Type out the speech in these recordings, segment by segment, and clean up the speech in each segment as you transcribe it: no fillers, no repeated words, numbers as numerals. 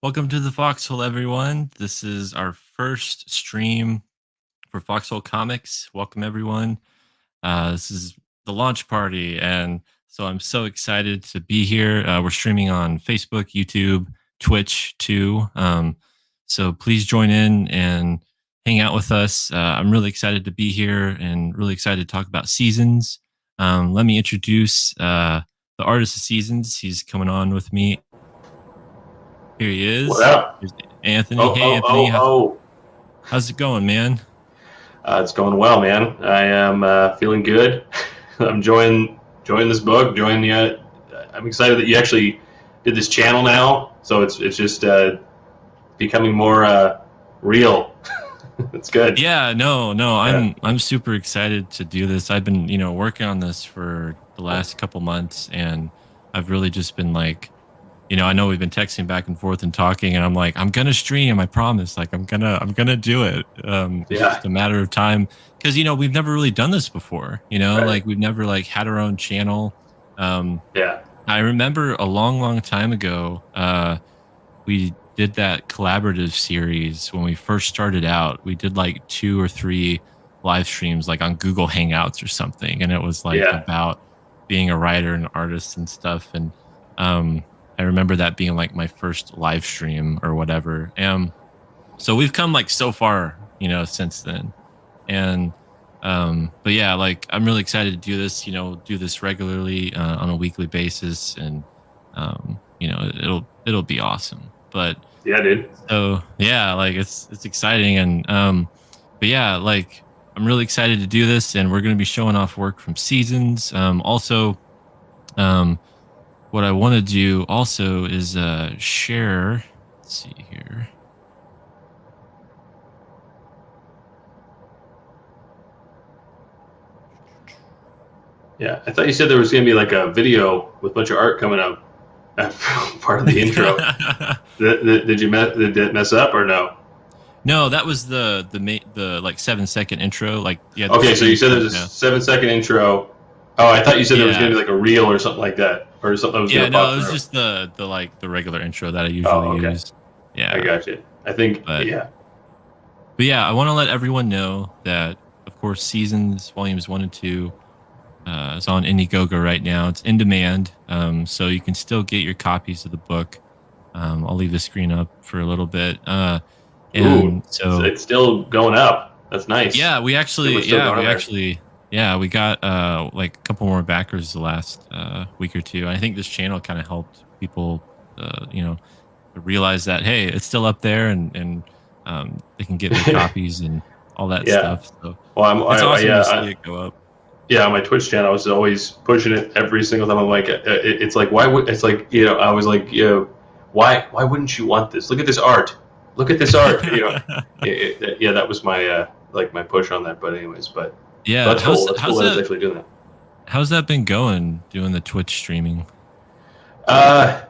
Welcome to the Foxhole, everyone. This is our first stream for Foxhole Comics. Welcome, everyone. This is the launch party, and so I'm so excited to be here. We're streaming on Facebook, YouTube, Twitch too. So please join in and hang out with us. I'm really excited to be here and really excited to talk about seasons. Let me introduce the artist of seasons. He's coming on with me. Here he What is. up? Here's Anthony. Hey, Anthony. How's it going, man? It's going well, man. I am feeling good. I'm enjoying this book. I'm excited that you actually did this channel now. So it's just becoming more real. It's good. Yeah, no, Yeah. I'm super excited to do this. I've been, working on this for the last couple months, and I've really just been like, I know we've been texting back and forth and talking, and I'm like, I'm gonna stream, I promise. Like I'm gonna do it. It's Yeah. just a matter of time because we've never really done this before. Right. Like we've never like had our own channel. Um, Yeah. I remember a long, long time ago, we did that collaborative series when we first started out. We did like 2 or 3 live streams, like on Google Hangouts or something, and it was like Yeah. about being a writer and artist and stuff. And I remember that being like my first live stream or whatever. So we've come like so far, since then. And but yeah, like I'm really excited to do this. Do this regularly on a weekly basis, and it'll be awesome. But Yeah, dude. so yeah, like it's exciting, and but yeah, like I'm really excited to do this, and we're going to be showing off work from seasons. Also, um, what I want to do also is share. Let's see here. Yeah. I thought you said there was gonna be like a video with a bunch of art coming up. Part of the intro. Did it mess up or no? No, that was the like 7-second intro. Like yeah. Okay, so you said there's a 7-second intro. Oh, I thought you said there was Yeah. going to be like a reel or something like that, or something that was going Yeah, to no, pop it was through. just the like the regular intro that I Oh, usually okay. use. Yeah. I got you. I think, But yeah. but yeah, I want to let everyone know that of course Seasons Volumes 1 and 2 is on Indiegogo right now. It's in demand, so you can still get your copies of the book. I'll leave the screen up for a little bit. Ooh, And so it's still going up. That's nice. yeah, we We're actually, still yeah, going we on there. actually, yeah, we got like a couple more backers the last week or two. I think this channel kind of helped people, realize that hey, it's still up there, and they can get their copies and all that Yeah. stuff. So Well, it's awesome to see yeah, it go up. yeah. On my Twitch channel, I was always pushing it every single time. I'm like, it's like, why would it's like, I was like, why wouldn't you want this? Look at this art. Look at this art. Yeah, that was my like my push on that. But anyways, but Yeah, that's cool. That's cool that it's actually doing that. how's that been going doing the Twitch streaming? Uh,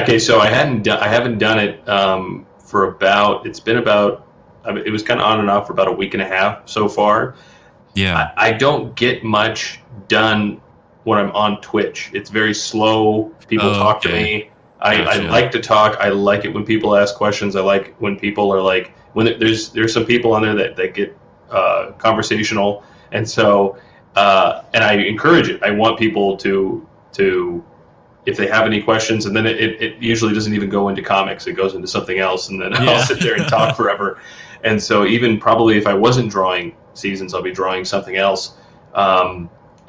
okay, so I haven't done it for about. It's been about. I mean, it was kind of on and off for about a week and a half so far. Yeah. I don't get much done when I'm on Twitch. It's very slow. People Oh, talk to okay. me. I Gotcha. like to talk. I like it when people ask questions. I like when people are like when there's some people on there that get conversational, and so and I encourage it. I want people to if they have any questions, and then it usually doesn't even go into comics. It goes into something else, and then I'll Yeah. sit there and talk forever. And so even probably if I wasn't drawing seasons, I'll be drawing something else.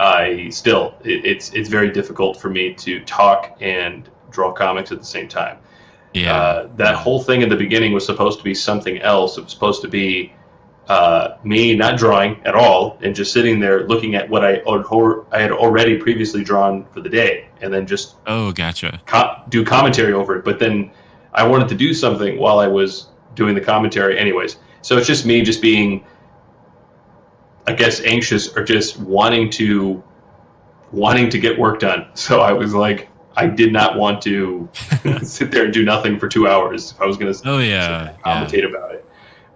I still it's very difficult for me to talk and draw comics at the same time. Yeah. That whole thing in the beginning was supposed to be something else. It was supposed to be me not drawing at all and just sitting there looking at what I had already previously drawn for the day, and then just Oh, gotcha. do commentary over it. But then I wanted to do something while I was doing the commentary, anyways. So it's just me just being, I guess, anxious or just wanting to get work done. So I was like, I did not want to sit there and do nothing for 2 hours if I was going to Oh sit there yeah. and Yeah. commentate about it.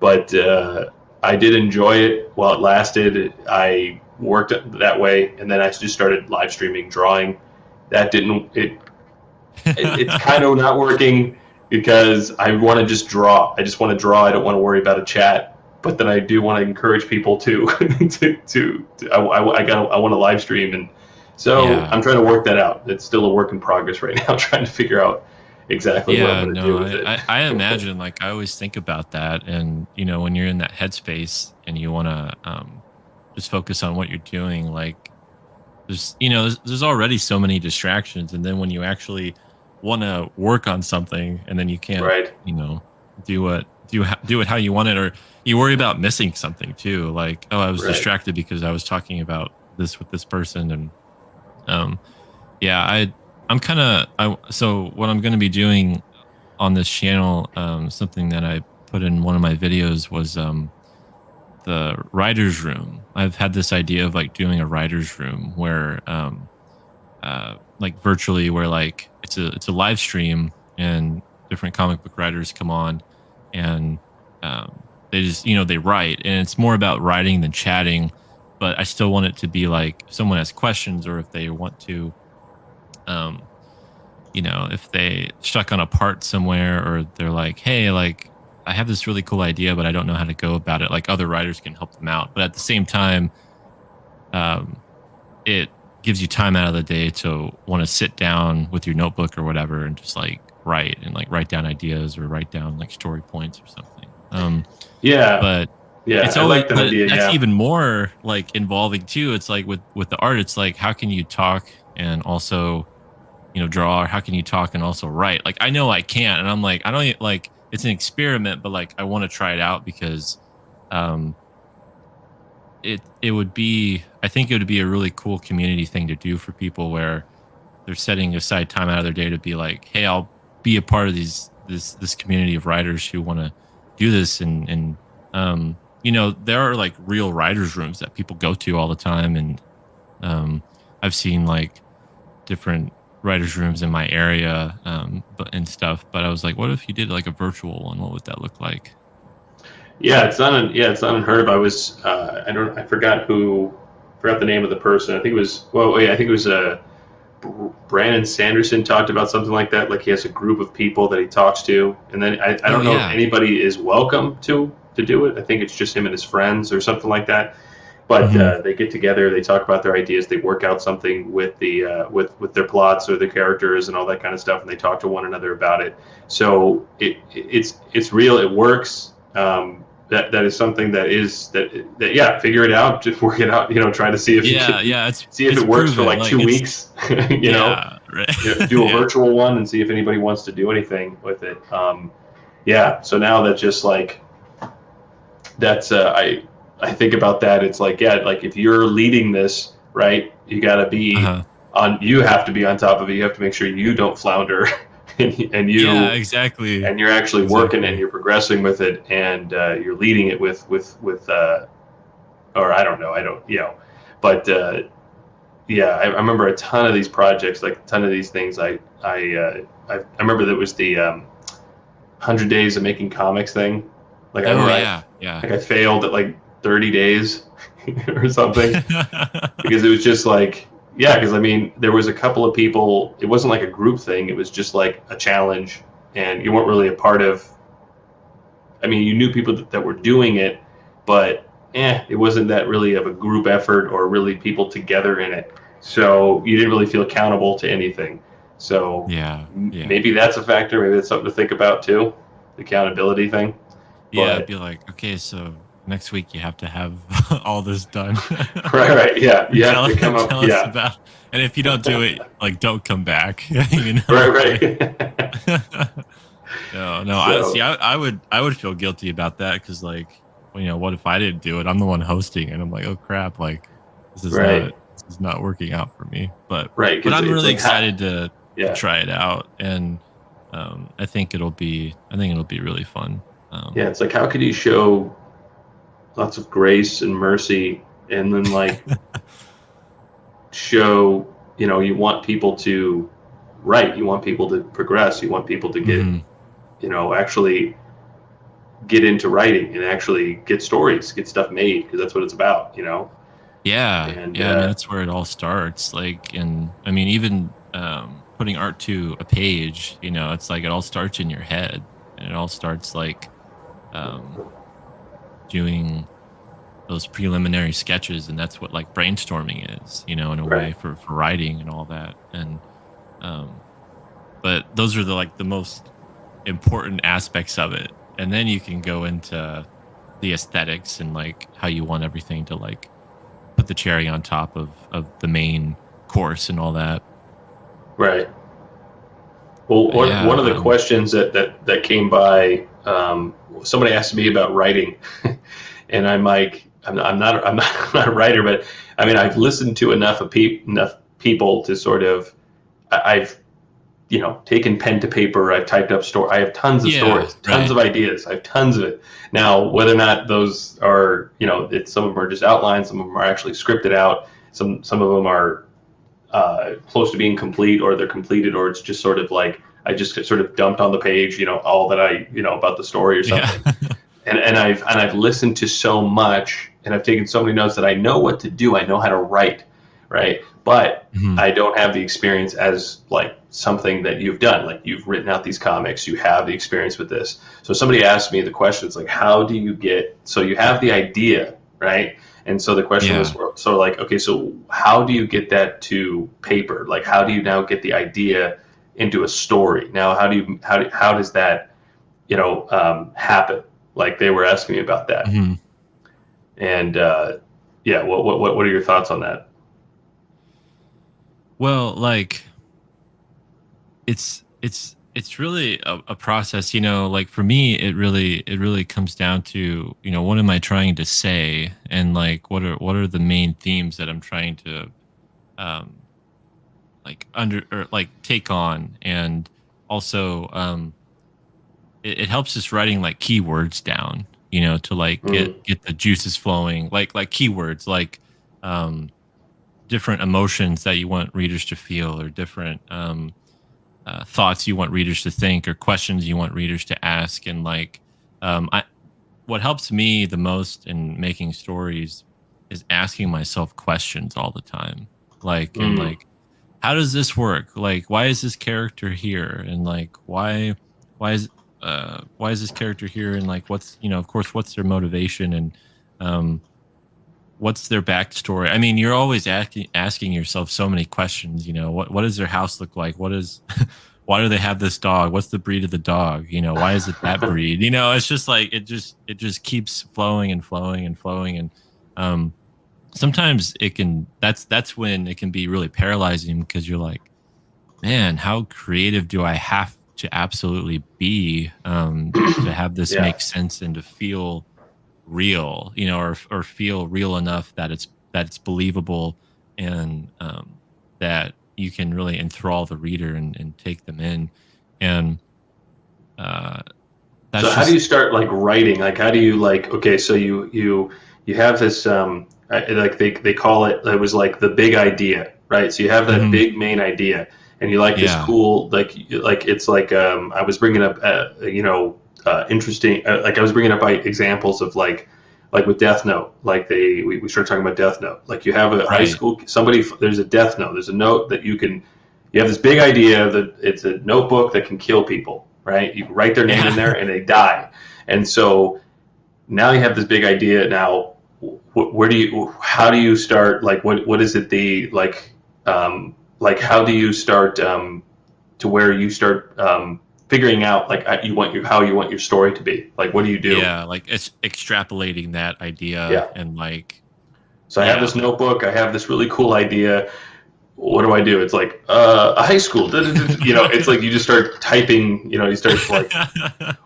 But I did enjoy it while it lasted. I worked that way, and then I just started live streaming drawing. That didn't. It's kind of not working. because I want to just draw. I just want to draw. I don't want to worry about a chat. But then I do want to encourage people to I want to live stream, and so Yeah. I'm trying to work that out. It's still a work in progress right now, trying to figure out exactly what I'm Yeah, going to no, do with it. I imagine, like, I always think about that, and, when you're in that headspace and you wanna, just focus on what you're doing, like, there's already so many distractions, and then when you actually wanna work on something and then you can't, Right, do it how you want it, or you worry about missing something too, like, "Oh, I was right. distracted because I was talking about this with this person," and, um, yeah, I'm kinda so what I'm gonna be doing on this channel, something that I put in one of my videos was the writer's room. I've had this idea of like doing a writer's room where like virtually where like it's a live stream and different comic book writers come on and they just they write and it's more about writing than chatting, but I still want it to be like if someone has questions or if they want to um if they stuck on a part somewhere or they're like, hey, like I have this really cool idea, but I don't know how to go about it. Like other writers can help them out. But at the same time, um, it gives you time out of the day to want to sit down with your notebook or whatever and just like write and like write down ideas or write down like story points or something. Yeah, But yeah. it's I always, like that but idea. that's Yeah, even more like involving too. It's like with the art, it's like how can you talk and also draw, or how can you talk and also write? Like I know I can't, and I'm like, I don't like it's an experiment, but like I want to try it out because um it would be I think it would be a really cool community thing to do for people where they're setting aside time out of their day to be like, hey, I'll be a part of this community of writers who want to do this and there are like real writers rooms that people go to all the time and I've seen like different writers' rooms in my area, but and stuff. But I was like, what if you did like a virtual one? What would that look like? yeah. It's not unheard of. I was I forgot the name of the person. I think it was I think it was Brandon Sanderson talked about something like that. Like he has a group of people that he talks to, and then I Oh don't know if yeah. anybody is welcome to do it. I think it's just him and his friends or something like that. But Hmm. they get together, they talk about their ideas, they work out something with the with their plots or their characters and all that kind of stuff, and they talk to one another about it. So it's real, it works. That is something that yeah, figure it out, just work it out. Try to see if you Yeah, can yeah. It's see if it's it works for proven. like Like 2 it's weeks. yeah, right. Do a Yeah. virtual one and see if anybody wants to do anything with it. Yeah. So now that just like that's I think about that. It's like yeah, like if you're leading this, right, Uh-huh. you have to be on top of it. You have to make sure you don't flounder, Yeah, exactly. and you're actually working and Exactly. you're progressing with it, and you're leading it with or I don't know, but yeah, I remember a ton of these projects, like a ton of these things. I remember that was the 100 days of making comics thing. Like I Oh remember yeah, yeah. I failed at like 30 days or something because it was just like yeah, because I mean there was a couple of people. It wasn't like a group thing. It was just like a challenge, and you weren't really a part of. I mean, you knew people that were doing it, but it wasn't that really of a group effort or really people together in it. So you didn't really feel accountable to anything. So Yeah, yeah. maybe that's a factor. Maybe that's something to think about too, the accountability thing. Yeah, it'd But be like, okay, so next week you have to have all this done. right, yeah, you have tell to come up, tell us yeah, about and if you don't do it, like don't come back. right, Like right. no, no. I see. So I would feel guilty about that because, like, what if I didn't do it? I'm the one hosting, and I'm like, oh crap, like right, this is not working out for me. right, But because I'm it's really like excited to yeah, try it out, and I think it'll be really fun. yeah. It's like how could you show lots of grace and mercy, and then like show you want people to write, you want people to progress, you want people to get Hmm. actually get into writing and actually get stories, get stuff made because that's what it's about. Yeah, And yeah. I mean, that's where it all starts. Like, and I mean, even putting art to a page, it's like it all starts in your head, and it all starts like um, doing those preliminary sketches, and that's what like brainstorming is, in a Right. way for writing and all that. And um, but those are the most important aspects of it, and then you can go into the aesthetics and like how you want everything to like put the cherry on top of the main course and all that. Right. Well, But yeah, one of the questions that came by, somebody asked me about writing, and I'm like, I'm not a writer, but I mean, I've listened to enough people to sort of, I've taken pen to paper. I've typed up story. I have tons of yeah, stories, tons right. of ideas. I have tons of it. Now, whether or not those are, it's some of them are just outlines, some of them are actually scripted out. Some of them are close to being complete, or they're completed, or it's just sort of like I just sort of dumped on the page, all that I, about the story or Yeah. something. And I've listened to so much, and I've taken so many notes that I know what to do. I know how to write, right? But Mhm. I don't have the experience as like something that you've done. Like you've written out these comics, you have the experience with this. So somebody asked me the question, it's like, how do you get? So you have the idea, right? And so the question was, Yeah. so like, okay, so how do you get that to paper? Like, how do you now get the idea into a story? Now, how does that, happen? Like they were asking me about that. Mhm. And yeah, what are your thoughts on that? Well, like it's really a process, like for me it really comes down to, what am I trying to say, and like what are the main themes that I'm trying to um like under or like take on. And also it helps just writing like keywords down, to like get Mm, get the juices flowing, like keywords, like um different emotions that you want readers to feel, or different thoughts you want readers to think, or questions you want readers to ask. And like I what helps me the most in making stories is asking myself questions all the time, and mm. like, how does this work? Like, why is this character here? And like, why is this character here? And like, what's, of course, what's their motivation? And um what's their backstory? I mean, you're always asking yourself so many questions. What does their house look like? What is why do they have this dog? What's the breed of the dog? Why is it that breed? It's just like it just keeps flowing and flowing and flowing. And um sometimes that's when it can be really paralyzing, because you're like, man, how creative do I have to absolutely be to have this Yeah. make sense and to feel real, or feel real enough that it's believable, and that you can really enthrall the reader and take them in. And uh, So that's how do you just start like writing? Like how do you like, okay, so you have this like they call it, it was like the big idea, right? So you have that Mhm. big main idea, and you like this Yeah, cool, like it's like I was bringing up interesting, like I was bringing up examples of like with Death Note, like we started talking about Death Note. Like you have a high right. school, somebody, there's a Death Note, there's a note that you have this big idea that it's a notebook that can kill people, right? You write their name in Yeah. there and they die. And so now you have this big idea. Now, how do you start? Like, what is it like, how do you start to where you start figuring out like how you want your story to be? Like, what do you do? Yeah, like it's extrapolating that idea, Yeah. and like, So I have yeah, this like notebook. I have this really cool idea. What do I do? It's like a high school. It's like you just start typing. You start like,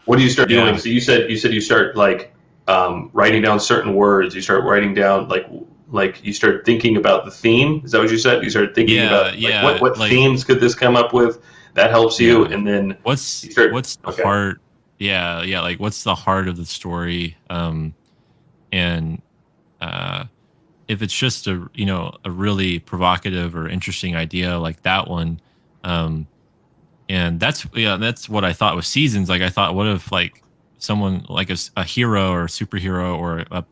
what do you start doing? yeah, So you start like writing down certain words. You start writing down like you start thinking about the theme. Is that what you said? You start thinking yeah, about like what yeah, what like, themes could this come up with? That helps you, yeah. and then What's you start. what's the Okay. heart? Yeah, yeah, like what's the heart of the story? And uh if it's just a really provocative or interesting idea like that one, um and that's what I thought with Seasons. Like I thought, what if like someone like a hero or a superhero or a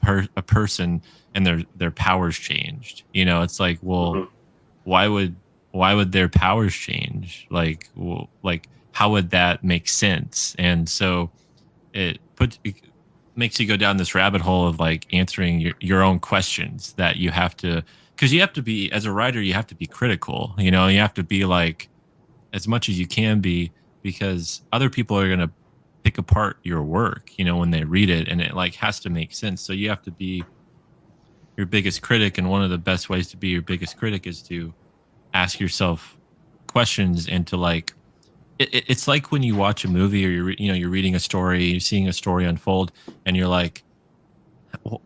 person, and their powers changed? It's like, well, Hmm. why would why would their powers change? Like, like how would that make sense? And so it makes you go down this rabbit hole of like answering your own questions that you have to, because you have to be, as a writer, you have to be critical, you have to be like, as much as you can be, because other people are going to pick apart your work, when they read it, and it like has to make sense. So you have to be your biggest critic, and one of the best ways to be your biggest critic is to ask yourself questions, and to like it's like when you watch a movie, or you're reading a story, you're seeing a story unfold, and you're like,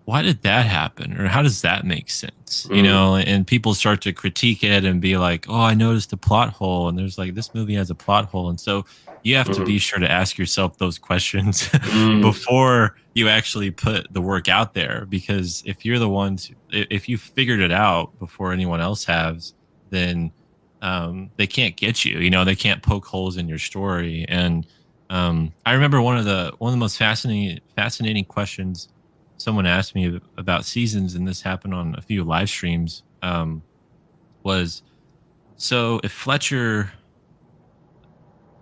why did that happen, or how does that make sense, Mm, and people start to critique it and be like, oh, I noticed a plot hole, and there's like, this movie has a plot hole. And so you have to mhm, be sure to ask yourself those questions mm, before you actually put the work out there, because if you're the ones, if you figured it out before anyone else has, then they can't get you, they can't poke holes in your story. And I remember one of the most fascinating questions someone asked me about seasons, and this happened on a few live streams, was, so if Fletcher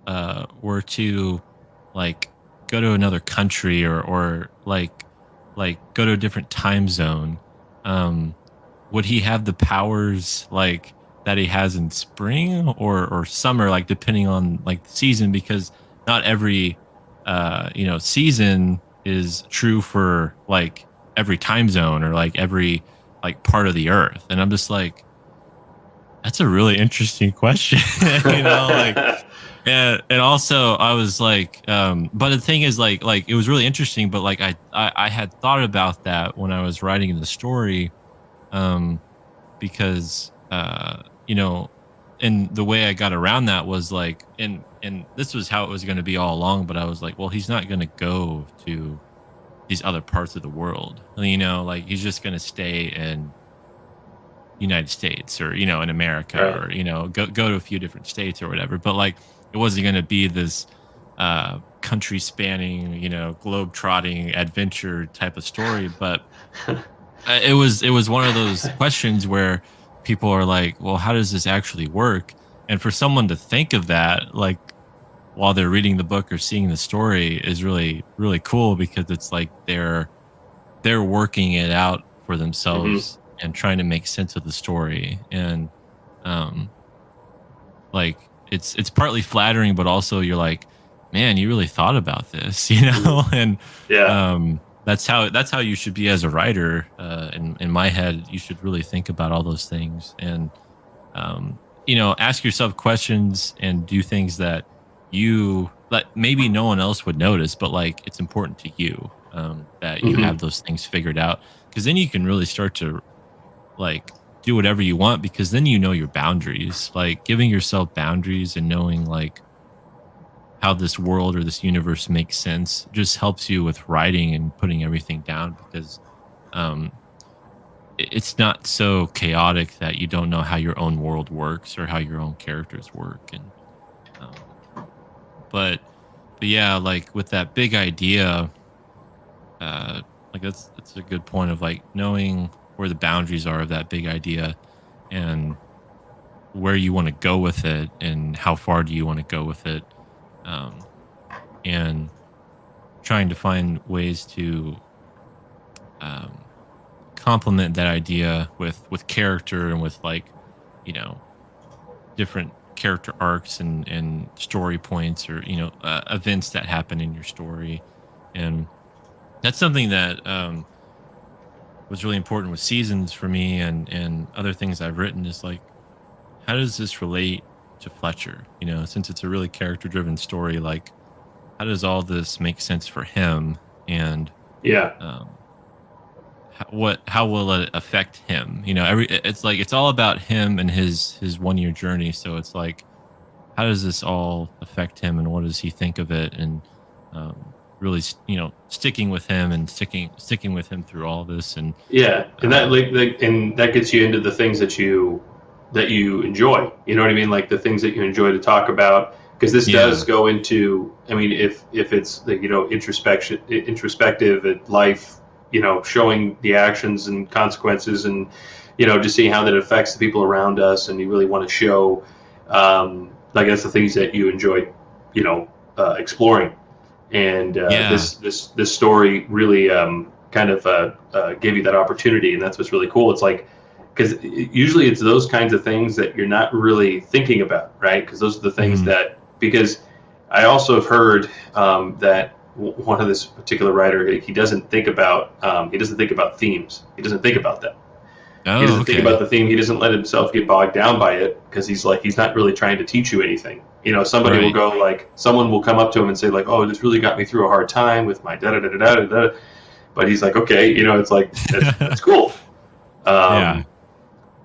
were to like go to another country, or like go to a different time zone, um, would he have the powers like that he has in spring or summer, like depending on like the season? Because not every season is true for like every time zone, or like every like part of the earth. And I'm just like, that's a really interesting question. Like, and also I was like, but the thing is, like it was really interesting, but like I had thought about that when I was writing the story, um, because and the way I got around that was like, and this was how it was going to be all along, but I was like, well, he's not going to go to these other parts of the world, like he's just going to stay in United States, or in America, right. or go to a few different states or whatever. But like it wasn't going to be this country spanning, globe trotting adventure type of story. But it was one of those questions where people are like, well, how does this actually work? And for someone to think of that, like while they're reading the book or seeing the story, is really really cool, because it's like they're working it out for Mhm, themselves and trying to make sense of the story. And um like it's partly flattering, but also you're like, man, you really thought about this, mhm. and Yeah. that's how you should be as a writer. In my head, you should really think about all those things, and ask yourself questions, and do things that you that maybe no one else would notice, but like it's important to you, that you Mhm, have those things figured out, because then you can really start to like do whatever you want, because then you know your boundaries. Like giving yourself boundaries and knowing like how this world or this universe makes sense just helps you with writing and putting everything down, because um it's not so chaotic that you don't know how your own world works or how your own characters work. And um but yeah, like with that big idea, like that's a good point of like knowing where the boundaries are of that big idea, and where you want to go with it, and how far do you want to go with it, um, and trying to find ways to um, complement that idea with character, and with like you know different character arcs and story points, or events that happen in your story. And that's something that was really important with seasons for me, and other things I've written, is like, how does this relate to Fletcher? Since it's a really character driven story, like how does all this make sense for him? And yeah. um, how will it affect him? It's like it's all about him and his 1 year journey. So it's like, how does this all affect him, and what does he think of it? And really, sticking with him, and sticking with him through all this. And Yeah, and that um, and that gets you into the things that you enjoy. You know what I mean? Like the things that you enjoy to talk about. Because this does yeah, go into, I mean, if it's like, introspective at life, showing the actions and consequences and just seeing how that affects the people around us, and you really want to show, I guess, the things that you enjoy, exploring. And Yeah. this story really kind of gave you that opportunity, and that's what's really cool. It's like, because usually it's those kinds of things that you're not really thinking about, right? Because those are the things Mhm. that, because I also have heard that one of this particular writer, he doesn't think about themes. He doesn't think about that. He Oh, doesn't think about okay. the theme. He doesn't let himself get bogged down by it, because he's not really trying to teach you anything. Somebody will Right. go, like, someone will come up to him and say, like, "Oh, this really got me through a hard time with my da da da da da da." But he's like, "Okay, it's like, that's cool. Yeah. Um,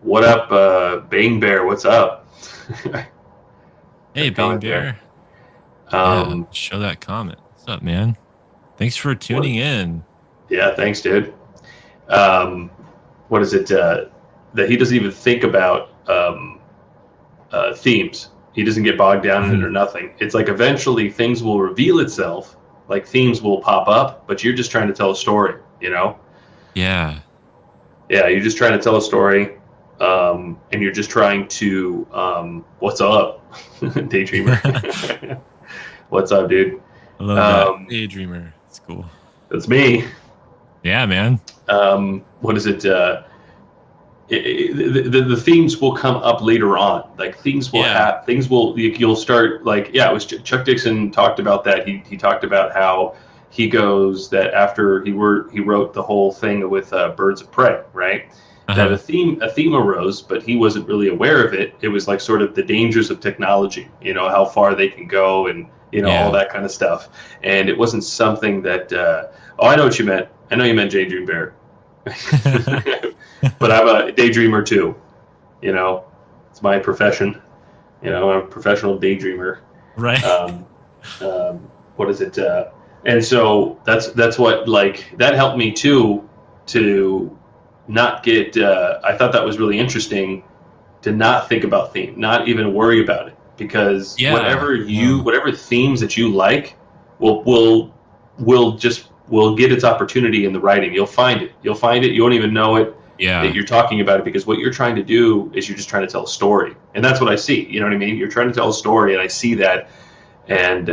what up, Bane Bear? What's up?" Got Hey, a Bane comment there. Bear. Yeah, Um, show that comment. What's up, man? Thanks for what? tuning in. Yeah, thanks, dude. Um, what is it? That he doesn't even think about themes. He doesn't get bogged down in it Mhm. or nothing. It's like eventually things will reveal itself, like themes will pop up, but you're just trying to tell a story. Yeah. Yeah, you're just trying to tell a story, and you're just trying to, what's up, Daydreamer? What's up, dude? I love that. Um, Daydreamer. It's cool. that's me. Yeah, man. What is it? The themes will come up later on. Like, Yeah. things will, you'll start, like, yeah, it was Chuck Dixon talked about that. He talked about how he goes that after he wrote the whole thing with Birds of Prey, right? That Uh-huh. a theme arose, but he wasn't really aware of it. It was like sort of the dangers of technology, how far they can go, and all Yeah. that kind of stuff. And it wasn't something that. Oh, I know what you meant. I know you meant Jay Dream Bear. But I'm a daydreamer too. You know, it's my profession. I'm a professional daydreamer. Right. Um, what is it? And so that's what, like, that helped me too, to not get. I thought that was really interesting, to not think about theme, not even worry about it, because Yeah. No. whatever themes that you like will get its opportunity in the writing. You'll find it. You'll find it. You won't even know it, that Yeah. you're talking about it, because what you're trying to do is you're just trying to tell a story, and that's what I see. You know what I mean? You're trying to tell a story, and I see that, and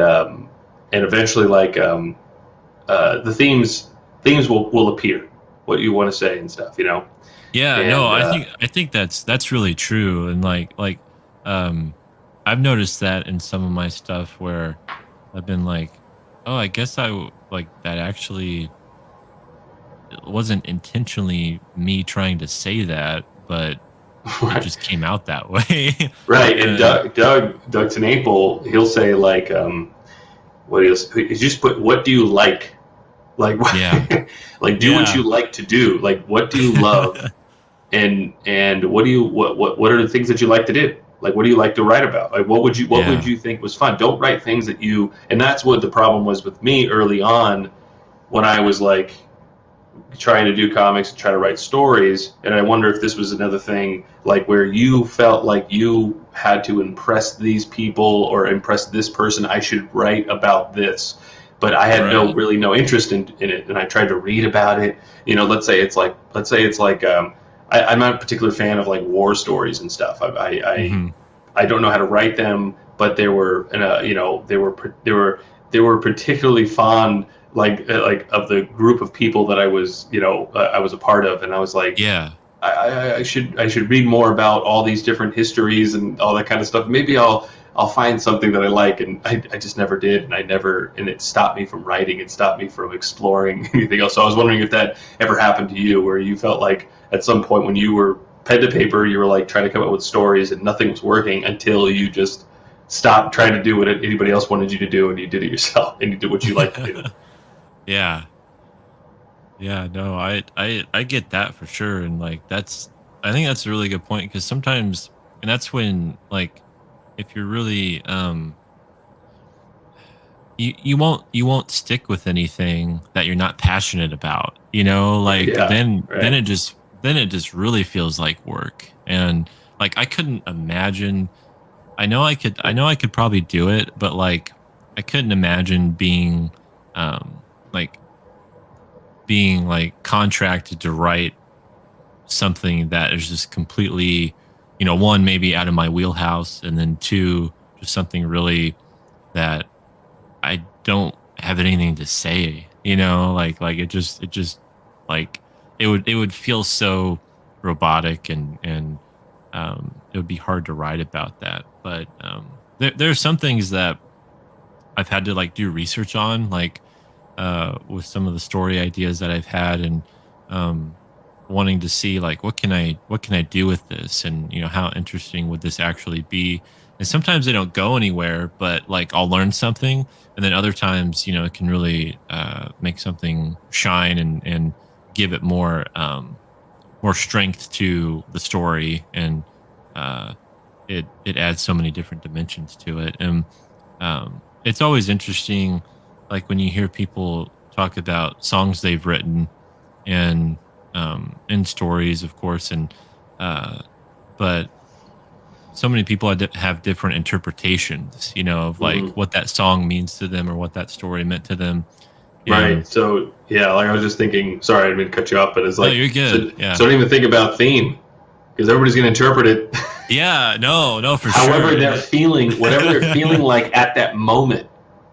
eventually, like, the themes will appear, what you want to say and stuff. Yeah, no, And I think that's really true. And um I've noticed that in some of my stuff where I've been like, "Oh, I guess like that actually wasn't intentionally me trying to say that, but it right. just came out that way." Right, and And Doug Tenaple, he'll say, like, he just put, "What do you like, yeah. like, do what Yeah. you like to do, like, what do you love, and what are the things that you like to do, like, what do you like to write about, like, what would Yeah. you think was fun. Don't write things that you, and that's what the problem was with me early on, when I was, like, trying to do comics and try to write stories. And I wonder if this was another thing, like, where you felt like you had to impress these people or impress this person. I should write about this, but I had Right. no interest in it. And I tried to read about it. Let's say it's like, I'm not a particular fan of, like, war stories and stuff. Mhm. I don't know how to write them, but they were, they were particularly fond, like, of the group of people that I was a part of, and I was like, Yeah. I should read more about all these different histories and all that kind of stuff. Maybe I'll find something that I like, and I just never did, and it stopped me from writing. It stopped me from exploring anything else. So I was wondering if that ever happened to you, where you felt like at some point when you were pen to paper, you were, like, trying to come up with stories and nothing was working, until you just stopped trying to do what anybody else wanted you to do, and you did it yourself, and you did what you like to do. Yeah. Yeah, no, I get that for sure. And like I think that's a really good point, because sometimes, and that's when, like, if you're really you won't stick with anything that you're not passionate about, like, Yeah, then right. it just really feels like work. And like, I couldn't imagine, I know I could probably do it, but like, I couldn't imagine um like being like contracted to write something that is just completely, one, maybe out of my wheelhouse, and then two, just something really that I don't have anything to say, like it just like it would feel so robotic, and it would be hard to write about that. But there are some things that I've had to like do research on, like with some of the story ideas that I've had, and um, wanting to see like what can I do with this, and how interesting would this actually be. And sometimes they don't go anywhere, but like I'll learn something, and then other times it can really make something shine, and give it more strength to the story, and uh, it adds so many different dimensions to it. And it's always interesting, like when you hear people talk about songs they've written, and stories, of course, and uh, but so many people have different interpretations, of like Hmm. what that song means to them or what that story meant to them. Right. And So yeah, like I was just thinking. Sorry, I didn't mean to cut you off, but it's no, like you're good. so Yeah, don't even think about theme because everybody's going to interpret it yeah, no, no, for sure. however And they're feeling, whatever they're feeling like at that moment.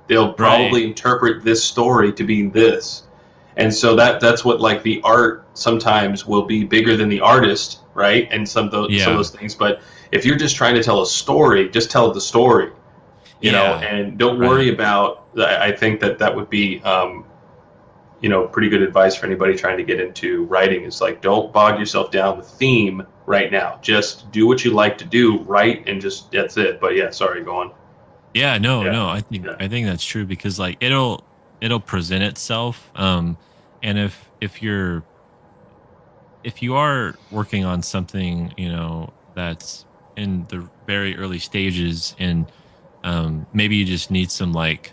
They'll right, probably interpret this story to be this, and so that's what like the art sometimes will be bigger than the artist, right? And some of yeah, those things. But if you're just trying to tell a story, just tell the story, yeah, and don't right. worry about. I think that would be pretty good advice for anybody trying to get into writing is like don't bog yourself down with theme right now. Just do what you like to do, write, and just that's it. But yeah, sorry, go on. Yeah, no, Yeah, no, I think yeah. I think that's true, because like it'll present itself. And if you are working on something, that's in the very early stages, and maybe you just need some like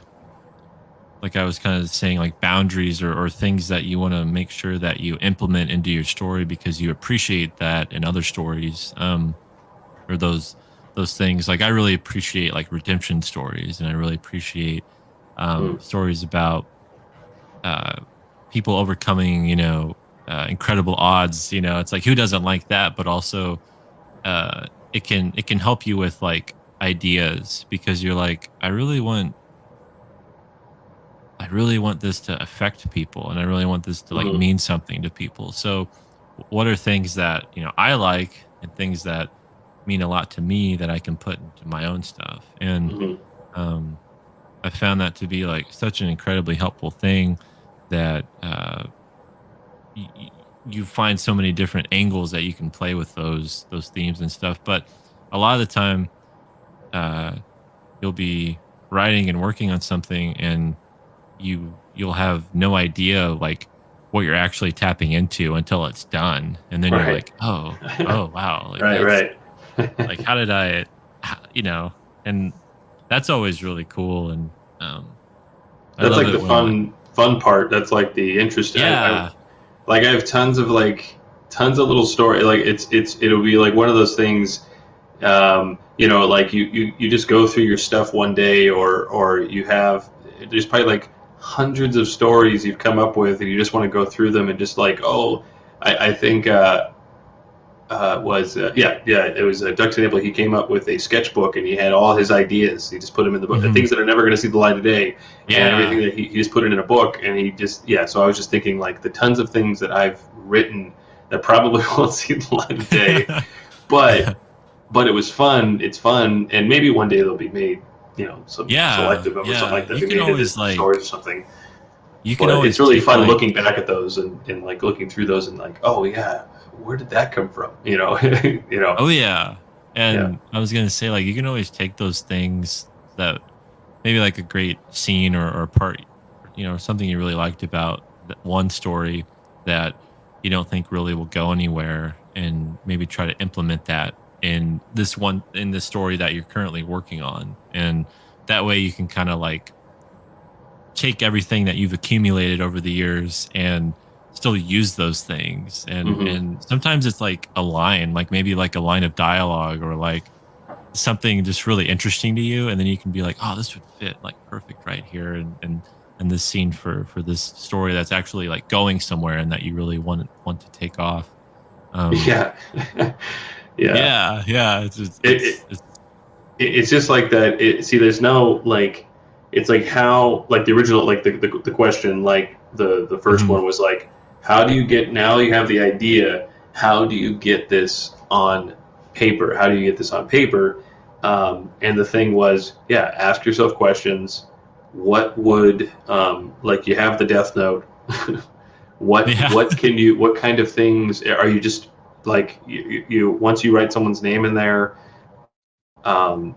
I was kind of saying, like boundaries, or things that you want to make sure that you implement into your story because you appreciate that in other stories. Or those things. Like I really appreciate like redemption stories, and I really appreciate Mm. stories about uh, people overcoming, incredible odds. It's like, who doesn't like that? But also, it can help you with like ideas, because you're like, I really want this to affect people, and I really want this to like Mhm. mean something to people. So what are things that I like, and things that mean a lot to me, that I can put into my own stuff. And Mhm. um I found that to be like such an incredibly helpful thing, that you find so many different angles that you can play with those themes and stuff. But a lot of the time, uh you'll be writing and working on something, and you'll have no idea like what you're actually tapping into until it's done, and then you're Right. like, oh wow, like Right. that's Right. like, how did I ho and that's always really cool. And I That's love like the it when like, fun part. That's like the interest. I yeah, like I have tons of little story. Like it'll be like one of those things. Like you just go through your stuff one day, or you have there's probably like hundreds of stories you've come up with, and you just want to go through them and just like, oh, I think was yeah, it was Doug Stanley. He came up with a sketchbook, and he had all his ideas. He just put them in the book, the mhm, things that are never going to see the light of day, and everything yeah, that he just put it in a book, and he just yeah. So I was just thinking like the tons of things that I've written that probably won't see the light of day, but it was fun. It's fun, and maybe one day they'll be made. Some yeah, selective of or something yeah. like that, be made into stories or something. You can But it's always really take fun like, looking back at those, and like looking through those and like, oh yeah, where did that come from? oh yeah. Yeah. And I was gonna say, like, you can always take those things that maybe like a great scene, or part, something you really liked about that one story that you don't think really will go anywhere, and maybe try to implement that in this story that you're currently working on. And that way you can kind of like take everything that you've accumulated over the years, and still use those things. and Hmm. and sometimes it's like a line, like maybe like a line of dialogue, or like something just really interesting to you, and then you can be like, oh, this would fit like perfect right here, and this scene for this story that's actually like going somewhere, and that you really want to take off. Um, Yeah. Yeah. yeah, yeah, it's it's It, it's, it, it's it's just like that. See, there's no like, it's like how, like the original, like the question, like the first mhm. one was like, how do you get, now you have the idea, how do you get this on paper? How do you get this on paper? And the thing was, yeah, ask yourself questions. What would, like you have the Death Note. Yeah, What kind of things are you just like, you once you write someone's name in there, um,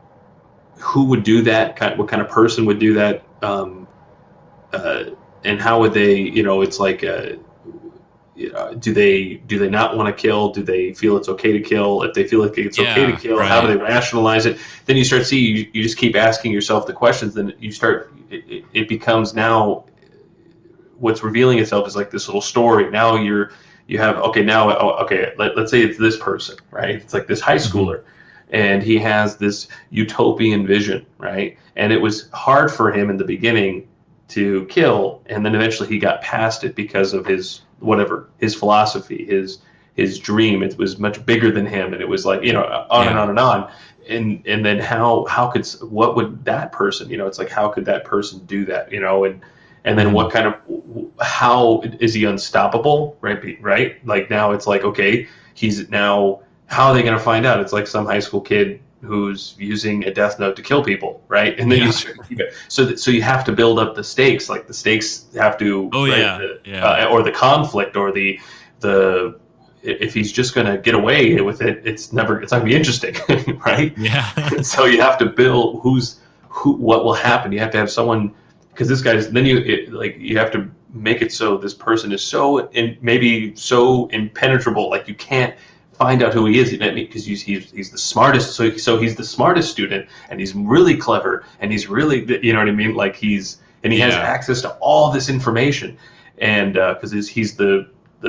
who would do that? What kind of person would do that? Uh, and how would they? It's like, do they not want to kill? Do they feel it's okay to kill? If they feel like it's okay to yeah, kill, how do right. they rationalize it? Then you start seeing, you just keep asking yourself the questions. Then you start. It becomes now, what's revealing itself is like this little story. Now you have, okay, now, okay, let's say it's this person, right? It's like this high Mhm. schooler, and he has this utopian vision, right? And it was hard for him in the beginning to kill, and then eventually he got past it because of his, whatever, his philosophy, his dream. It was much bigger than him, and it was like, on and on Yeah. and on. And then how could, what would that person, it's like, how could that person do that, and then Mhm. what kind of, how is he unstoppable, right, like now it's like, okay, he's now, how are they going to find out? It's like some high school kid who's using a death note to kill people, right? And then you Yeah. start to keep it, so you have to build up the stakes, like the stakes have to, Oh, right, yeah, yeah. or the conflict, or the if he's just going to get away with it, it's not going to be interesting. Right? Yeah. So you have to build what will happen. You have to have someone, because this guy's, then like you have to make it so this person is so maybe so impenetrable, like you can't find out who he is, because he's the smartest, so he's the smartest student, and he's really clever, and he's really, what I mean, like and he has Yeah. access to all this information, and because he's the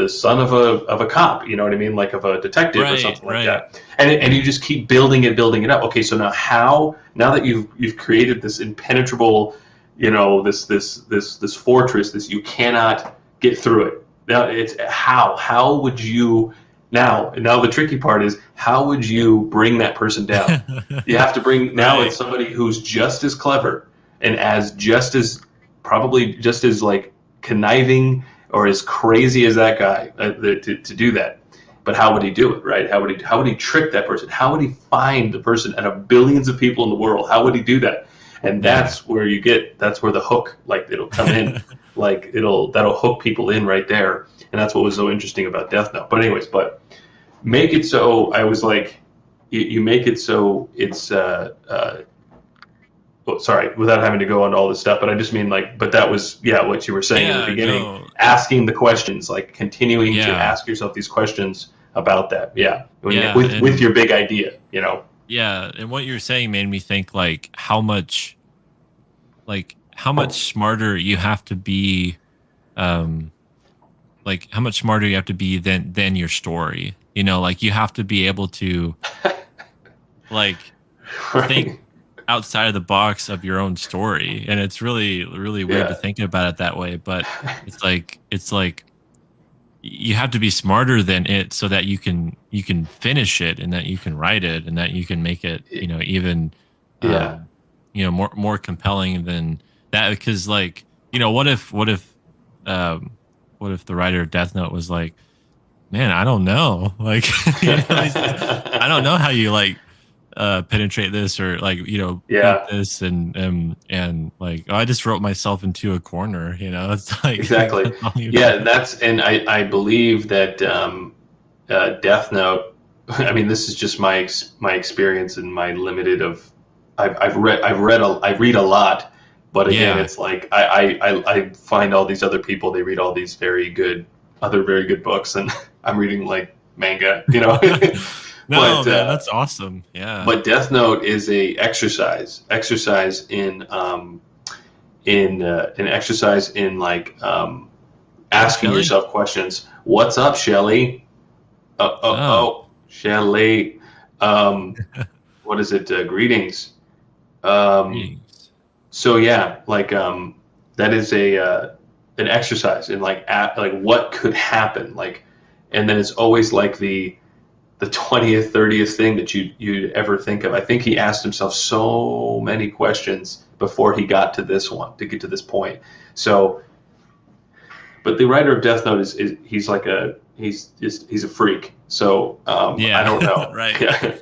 son of a cop, you know what I mean, like of a detective or Right, something like right. that. And you Yeah. just keep building it up. Okay, so now that you've created this impenetrable, this fortress, this, you cannot get through it. Now it's how would you, now the tricky part is, how would you bring that person down? You have to bring, now it's Right. somebody who's just as clever, and just as, probably just as like conniving or as crazy as that guy, to do that. But how would he do it, right? How would he trick that person? How would he find the person out of billions of people in the world? How would he do that? And Yeah. that's where the hook, like, it'll come in, like that'll hook people in right there. And that's what was so interesting about Death Note. But anyways, make it so, I was like, you make it so it's, oh, sorry, without having to go on all this stuff, but I just mean, like, but that was, yeah, what you were saying in the Yeah, beginning, no, asking the questions, like continuing to yeah, ask yourself these questions about that. Yeah. yeah, With and your big idea. yeah, and what you're saying made me think, like, how much smarter you have to be, um, like, how much smarter you have to be than your story, like, you have to be able to, like, think Right. outside of the box of your own story, and it's really, really weird to Yeah. think about it that way, but it's like you have to be smarter than it so that you can finish it and that you can write it and that you can make it, even Yeah. more compelling than that, because, like, what if the writer of Death Note was like, man, I don't know, like, I don't know how you, like, penetrate this, or, like, beat Yeah. this, and like, oh, I just wrote myself into a corner, it's like Exactly. that's all you Yeah. got. And I believe that, Death Note. I mean, this is just my experience and my limited of. I read a lot, but again, Yeah. it's like I find all these other people. They read all these very good books, and I'm reading like manga. No, but man, that's awesome. Yeah. but Death Note is a exercise in an exercise in, like, Hey, asking Shelly. yourself questions. What's up, Shelly? What's up? Shelly. Um, what is it? Greetings. Um, Greetings. so yeah, like, that is a an exercise in, like, like what could happen, like, and then it's always like the 20th, 30th thing that you'd ever think of. I think he asked himself so many questions before he got to this one, to get to this point. So, but the writer of Death Note is he's a freak. So I Yeah. don't know. Right. Yeah,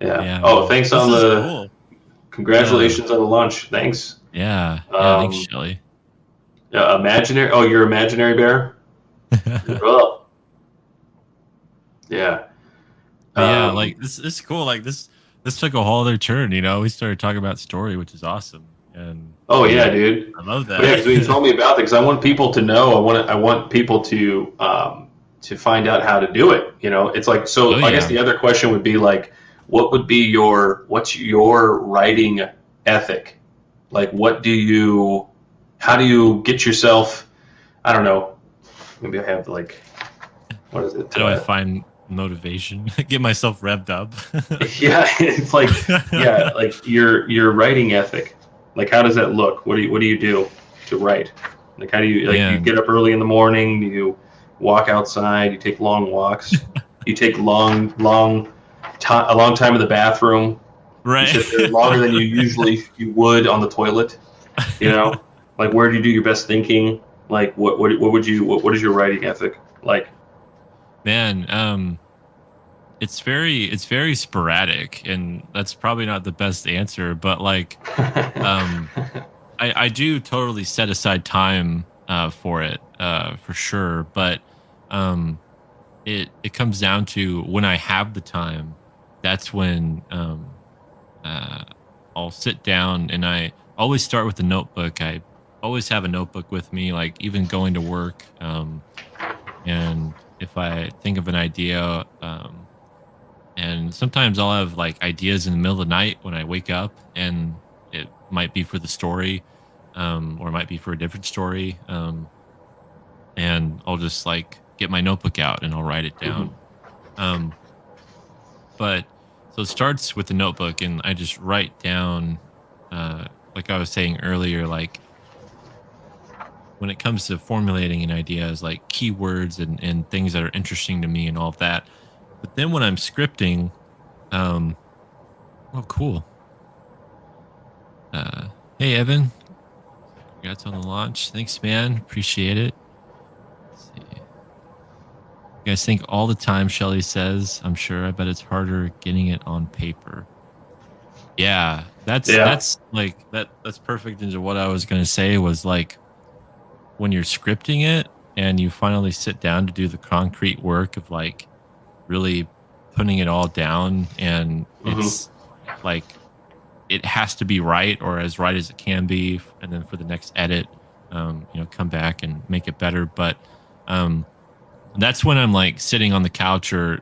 yeah. Yeah, Oh, man. thanks This on is the cool. Uh, congratulations on the lunch. Thanks. yeah. Yeah, thanks, Um, Shelly. imaginary. Oh, you're imaginary bear. Oh, yeah. But yeah, Um, like this is cool. Like this took a whole other turn, you know. We started talking about story, which is awesome. And oh I yeah, mean, dude. I love But yeah, because when you that. told me about that, because I want people to know, I want people to find out how to do it. You know, it's like Oh so. I guess yeah. the other question would be like, what's your writing ethic? Like, how do you get yourself? I don't know. Maybe I have like, what is it? How do I find motivation? Get myself revved up. Yeah, it's like yeah, like your writing ethic. Like, how does that look? What do you do to write? Like, how do you like? Do you Man, get up early in the morning? Do you walk outside? You take long walks? You take a long time in the bathroom. You right. sit there longer than you would on the toilet. You know, like where do you do your best thinking? Like what is your writing ethic like? Man, it's very sporadic, and that's probably not the best answer, but like um I do totally set aside time for it, for sure. But um it comes down to when I have the time, that's when uh I'll sit down, and I always start with a notebook. I always have a notebook with me, like even going to work. And if I think of an idea, and sometimes I'll have like ideas in the middle of the night when I wake up, and it might be for the story, or it might be for a different story. And I'll just like get my notebook out and I'll write it Mhm. down. Um, but so it starts with the notebook, and I just write down, like I was saying earlier, like when it comes to formulating an idea, is like keywords and things that are interesting to me and all of that. But then when I'm scripting, um, oh, cool. Hey, Evan. Congrats on the launch. Thanks, man. Appreciate it. Let's see. You guys think all the time, Shelly says. I'm sure. I bet it's harder getting it on paper. Yeah, Yeah. that's like that's perfect into what I was gonna say was like when you're scripting it and you finally sit down to do the concrete work of like really putting it all down, and Hmm. it's like it has to be right or as right as it can be, and then for the next edit, come back and make it better. But um that's when I'm like sitting on the couch or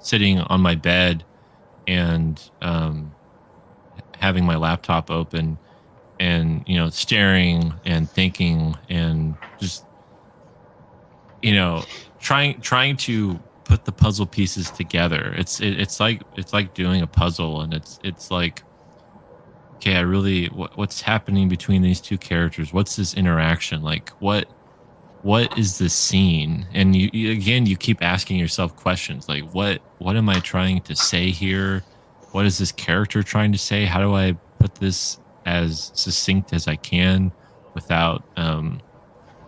sitting on my bed, and having my laptop open, and staring and thinking, and just you know trying to put the puzzle pieces together. It's like doing a puzzle, and it's like, okay, I really, what's happening between these two characters? What's this interaction like? What is the scene? And again, you keep asking yourself questions like, what am I trying to say here? What is this character trying to say? How do I put this as succinct as I can without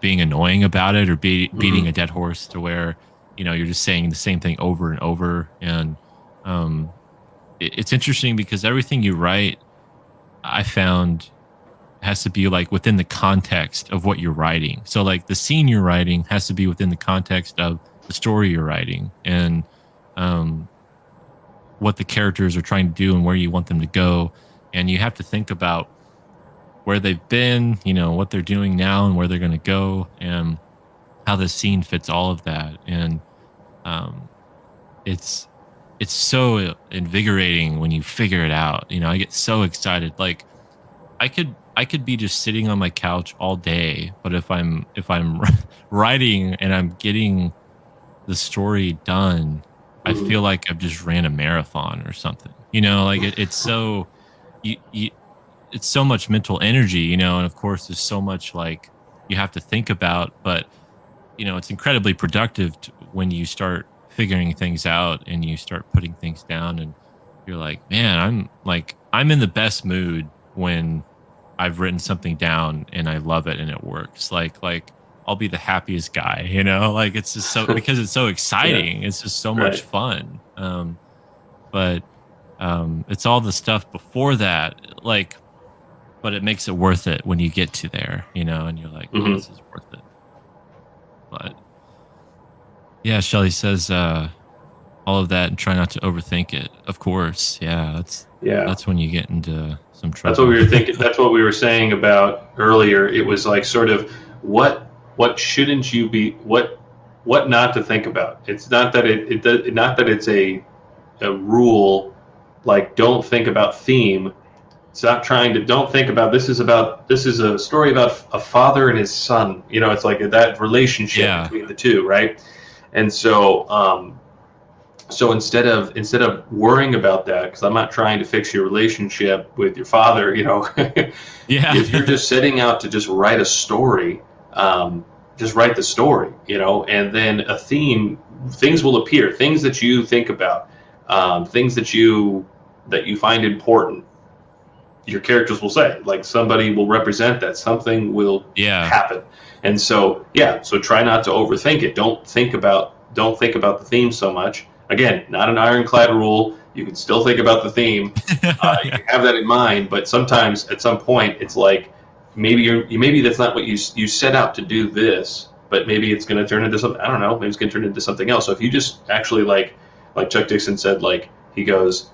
being annoying about it, or beating Hmm. a dead horse to where you're just saying the same thing over and over. And um, it's interesting because everything you write, I found, has to be like within the context of what you're writing. So like the scene you're writing has to be within the context of the story you're writing, and um, what the characters are trying to do and where you want them to go. And you have to think about where they've been, what they're doing now and where they're going to go, and how the scene fits all of that. And um, it's it's so invigorating when you figure it out. I get so excited. Like I could be just sitting on my couch all day, but if I'm writing and I'm getting the story done, I Hmm. feel like I've just ran a marathon or something. Like it's so you it's so much mental energy, and of course there's so much like you have to think about. But it's incredibly productive when you start figuring things out and you start putting things down, and you're like, man, I'm in the best mood when I've written something down and I love it and it works. Like I'll be the happiest guy, like it's just so, because it's so Yeah. exciting. It's just so much Right. fun. But it's all the stuff before that, like, but it makes it worth it when you get to there, and you're like, oh, Hmm. this is worth it. But yeah, Shelly says all of that and try not to overthink it. Of course. Yeah, Yeah. that's when you get into some That's what trouble. we were thinking. That's what we were saying about earlier. It was like sort of what shouldn't you be what not to think about. It's not that not that it's a rule like don't think about theme. It's not trying to don't think about this is a story about a father and his son. It's like that relationship Yeah. between the two, right? And so instead of worrying about that, because I'm not trying to fix your relationship with your father, Yeah. if you're just setting out to just write a story, just write the story, and then a theme, things will appear, things that you think about, things that you find important. Your characters will say, like somebody will represent that, something will Yeah. happen, and so yeah, so try not to overthink it. Don't think about the theme so much. Again, not an ironclad rule. You can still think about the theme. You Yeah. can have that in mind, but sometimes at some point it's like maybe that's not what you set out to do this, but maybe it's going to turn into something. I don't know. Maybe it's going to turn into something else. So if you just actually like Chuck Dixon said, like he goes,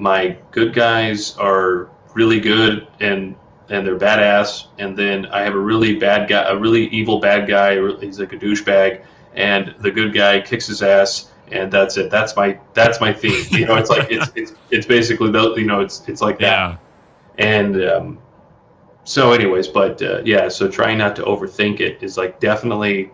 my good guys are really good and they're badass, and then I have a really bad guy, a really evil bad guy. He's like a douchebag, and the good guy kicks his ass, and that's it. That's my theme. It's like it's basically it's like that. Yeah. And so, anyways, but yeah, so trying not to overthink it is like definitely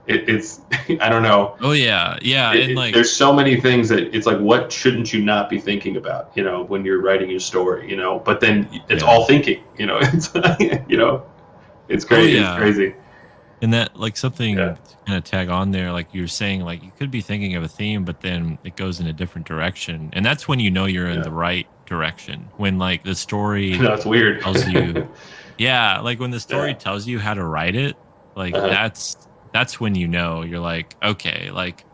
it's I don't know. Oh yeah. Yeah. And like, There's so many things that it's like, what shouldn't you not be thinking about, when you're writing your story, but then it's yeah. all thinking, it's, it's Oh crazy. It's yeah. crazy. And that, like, something Yeah. to kind of tag on there, like you were saying, like you could be thinking of a theme, but then it goes in a different direction. And that's when you're in Yeah. the right direction. When like the story No, it's weird. tells you, yeah, like when the story Yeah. tells you how to write it, like Uh-huh. that's when you're like, okay, like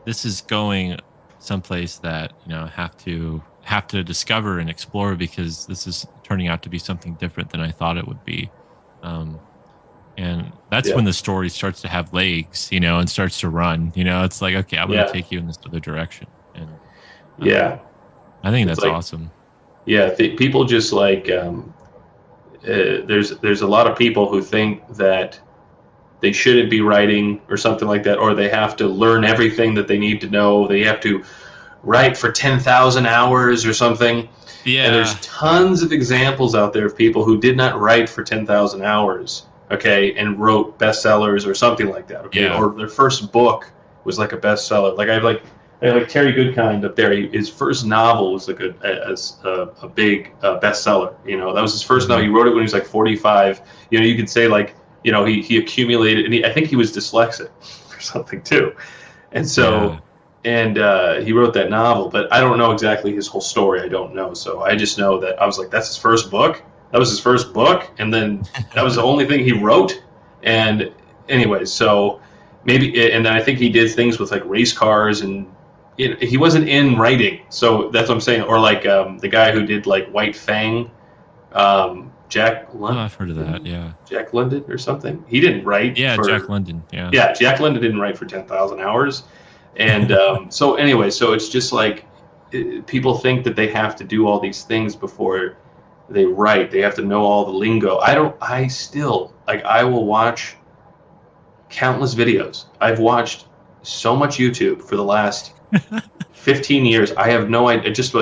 this is going someplace that, have to discover and explore, because this is turning out to be something different than I thought it would be. Um and that's Yeah. when the story starts to have legs, and starts to run. It's like, okay, I'm going to Yeah. take you in this other direction. And um, Yeah. I think It's that's like, awesome. yeah, people just like, there's a lot of people who think that they shouldn't be writing or something like that, or they have to learn everything that they need to know. They have to write for 10,000 hours or something. And Yeah. there's tons of examples out there of people who did not write for 10,000 hours, okay, and wrote bestsellers or something like that, okay, Yeah. or their first book was like a bestseller. I have like Terry Goodkind up there. His first novel was like a big bestseller. That was his first novel. Hmm. He wrote it when he was like 45. You could say like he accumulated, and I think he was dyslexic or something too, and Yeah. so and he wrote that novel, but I don't know exactly his whole story. I don't know, so I just know that I was like, that's his first book. That was his first book, and then that was the only thing he wrote. And anyways, so maybe, and then I think he did things with like race cars, and he wasn't in writing. So that's what I'm saying. Or like the guy who did like White Fang, Jack Oh, I've heard of that. London, Yeah. Jack London or something. He didn't write Yeah. Jack for London. Yeah. yeah, Jack London didn't write for 10,000 hours. And so anyway, so it's just like people think that they have to do all these things before they write. They have to know all the lingo. I still, like, I will watch countless videos. I've watched so much YouTube for the last 15 years. I have no idea, just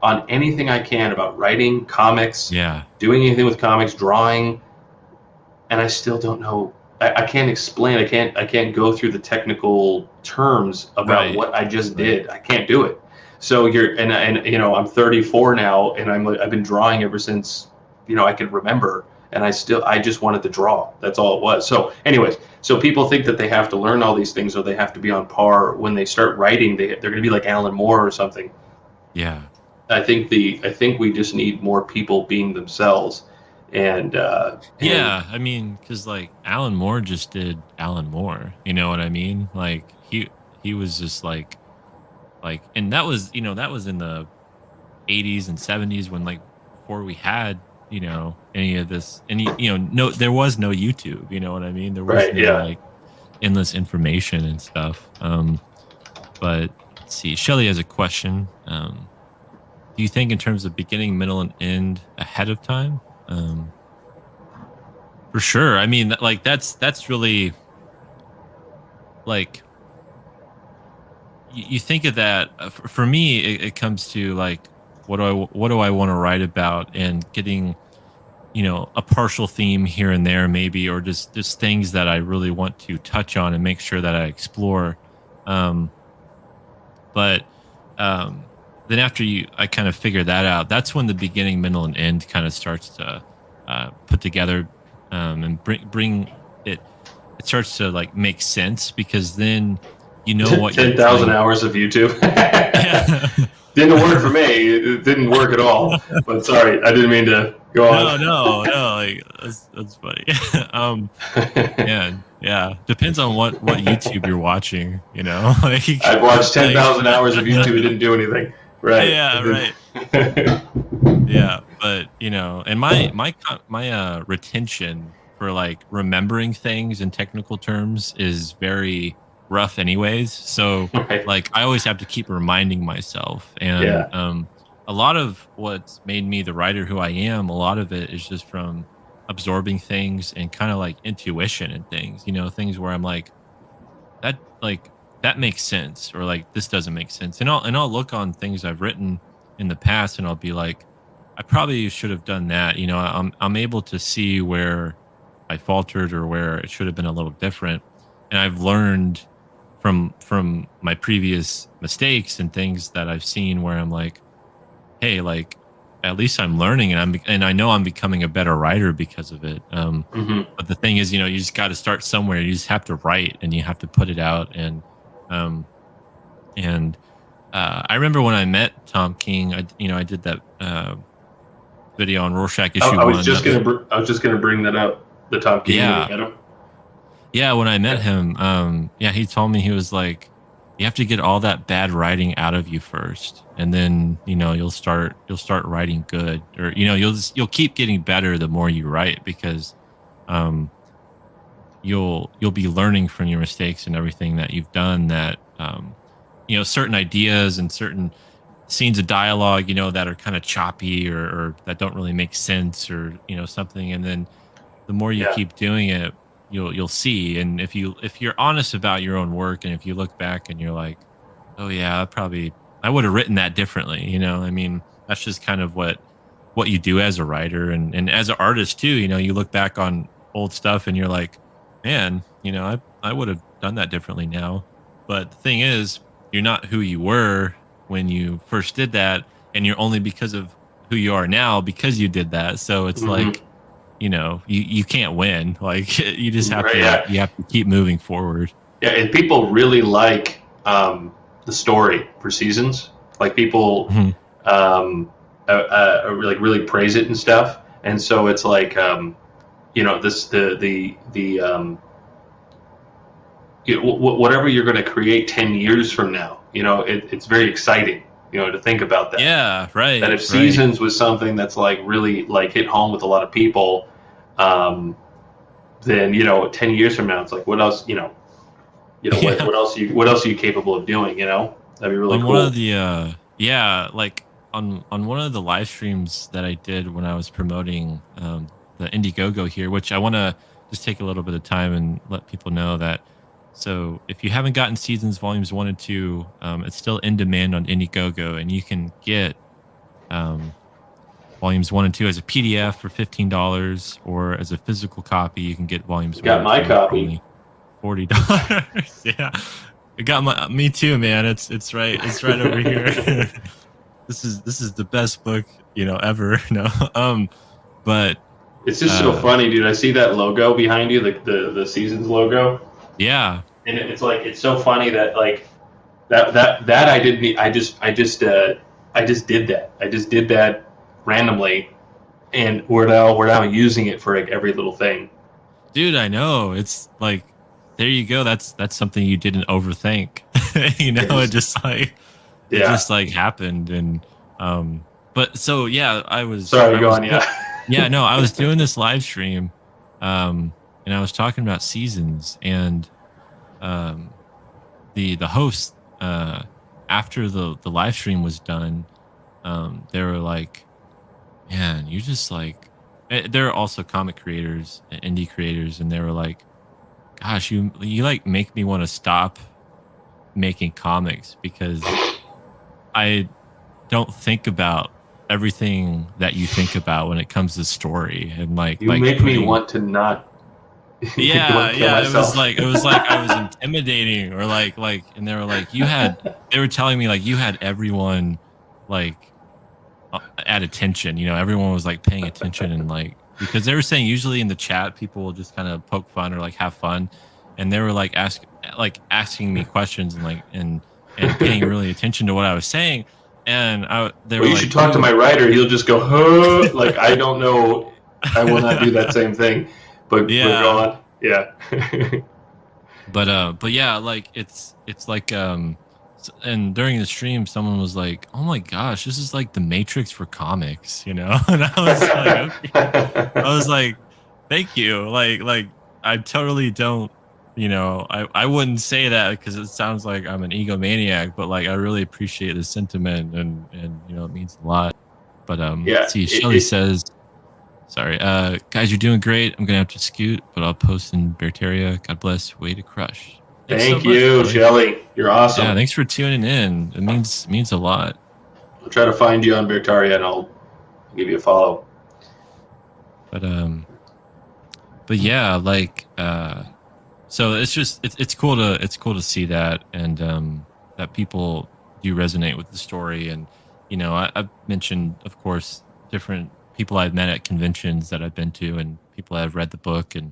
on anything I can about writing, comics, Yeah. doing anything with comics, drawing, and I still don't know. I can't explain. I can't go through the technical terms about Right. what I just Right. did. I can't do it. So I'm 34 now, and I've been drawing ever since I can remember. and I just wanted to draw. That's all it was. So anyways, so people think that they have to learn all these things or they have to be on par when they start writing. They're going to be like Alan Moore or something. Yeah. I think we just need more people being themselves, and Yeah, I mean, because like Alan Moore just did Alan Moore, you know what I mean? Like he was just and that was, that was in the 80s and 70s when, like, before we had, any of this, no, there was no YouTube, you know what I mean? There was right, no yeah. like endless information and stuff. But let's see, Shelly has a question. Do you think in terms of beginning, middle, and end ahead of time? For sure. I mean, like that's really like you think of that. For me, it comes to like what do I want to write about, and getting a partial theme here and there maybe, or just things that I really want to touch on and make sure that I explore. Um, but then after I kind of figure that out, that's when the beginning, middle, and end kind of starts to put together, and bring it. It starts to like make sense, because then you know what you're 10,000 trying. hours of YouTube. Yeah. Didn't work for me. It didn't work at all. But sorry, I didn't mean to go on. No, no, no. Like that's funny. Man, yeah. Depends on what YouTube you're watching. I've watched like 10,000 hours of YouTube. It didn't do anything. Right. yeah, right. Yeah, but and my retention for like remembering things in technical terms is very rough anyways. So Right. like I always have to keep reminding myself, and Yeah. a lot of what's made me the writer who I am, a lot of it is just from absorbing things and kind of like intuition and things, things where I'm that like that makes sense, or like this doesn't make sense, and I'll look on things I've written in the past, and I'll be like, I probably should have done that. I'm able to see where I faltered, or where it should have been a little different, and I've learned from my previous mistakes and things that I've seen, where I'm like, hey, like at least I'm learning, and I know I'm becoming a better writer because of it. Hmm. But the thing is, you just got to start somewhere. You just have to write, and you have to put it out. Um, and I remember when I met Tom King, I did that video on Rorschach issue one. That was, I was just gonna bring that up. The Tom King when you yeah, met him. yeah. When I met Yeah. him, yeah, he told me, he was like, you have to get all that bad writing out of you first, and then you'll start writing good, or you'll keep getting better the more you write, because um you'll be learning from your mistakes and everything that you've done, that certain ideas and certain scenes of dialogue, that are kind of choppy, or that don't really make sense, or something. And then the more you Yeah. keep doing it, you'll see. And if you're honest about your own work, and if you look back and you're like, oh yeah, I would have written that differently, I mean, that's just kind of what you do as a writer, and as an artist too. You look back on old stuff and you're like, man, I would have done that differently now. But the thing is, you're not who you were when you first did that, and you're only because of who you are now because you did that. So it's Hmm. like, you can't win. Like you just have Right. to Yeah. you have to keep moving forward. Yeah. And people really like the story for seasons. Like people Mhm. like really praise it and stuff. And so it's like this the whatever you're going to create 10 years from now, it's very exciting, to think about that. Yeah, That right, if right. seasons was something that's like really like hit home with a lot of people, um, then 10 years from now, it's like what else, Yeah. what else are you capable of doing, that'd be really On one of cool. the yeah, like on one of the live streams that I did when I was promoting the Indiegogo here, which I want to just take a little bit of time and let people know that. So if you haven't gotten Seasons Volumes 1 and 2, it's still in demand on Indiegogo, and you can get um, Volumes 1 and 2 as a PDF for $15, or as a physical copy, you can get You Volumes 1 got and my 2 for copy. only $40. Yeah. It got me too, man. It's right over here. This is the best book, ever. No. But It's just so Uh, funny, dude. I see that logo behind you, the seasons logo, yeah, and it's like it's so funny that like that I didn't need, I just did that. I just did that randomly, and we're now using it for like every little thing. dude, I know. It's like there you go. That's something you didn't overthink. You know, It just it yeah. just like happened and um but so yeah, Sorry, I go was on. Yeah. yeah, no, I was doing this live stream and I was talking about seasons and um the host after the live stream was done, they were like, "Man, you just like." They're also comic creators, indie creators, and they were like, "Gosh, you like make me want to stop making comics because I don't think about everything that you think about when it comes to story and You like make me putting." want to not want Yeah, to kill yeah, myself. it was like I was intimidating or and they were like, they were telling me like you had everyone like at attention, you know, everyone was like paying attention and like because they were saying usually in the chat people will just kind of poke fun or like have fun and they were like asking me questions and and paying really attention to what I was saying and they Well, were you should like, talk to "Dude." my writer. He'll just go, huh? Like I don't know. I will not do that same thing. But go Yeah. on. Yeah. But yeah, like it's like and during the stream someone was like, "Oh my gosh, this is like the Matrix for comics," you know? And I was like, "Okay." I was like, "Thank you." I totally don't, you know, I wouldn't say that because it sounds like I'm an egomaniac, but like I really appreciate the sentiment and you know, it means a lot. But Yeah. see, Shelly says, sorry, guys, you're doing great. I'm gonna have to scoot, but I'll post in Berteria. God bless. Way to crush. Thanks so Thank much, you, Shelly. Shelly. You're Yeah, awesome. thanks for tuning in. It means a lot. I'll try to find you on Bertaria and I'll give you a follow. But yeah, so it's cool to see that and that people do resonate with the story and you know I've mentioned of course different people I've met at conventions that I've been to and people that have read the book and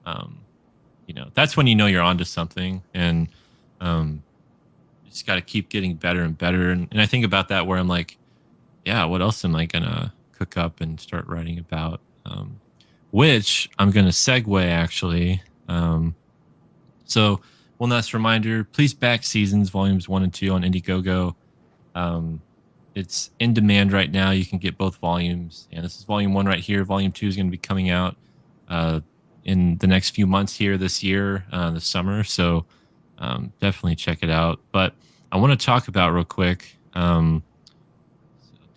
um, you know that's when you know you're onto something and um, you just got to keep getting better and better and I think about that where I'm like yeah what else am I gonna cook up and start writing about which I'm gonna segue actually so, one last reminder please back seasons volumes 1 and 2 on Indiegogo. Um, it's in demand right now. You can get both volumes. And this is volume 1 right here. Volume 2 is going to be coming out uh, in the next few months here this year, this summer. So, definitely check it out. But I want to talk about real quick. So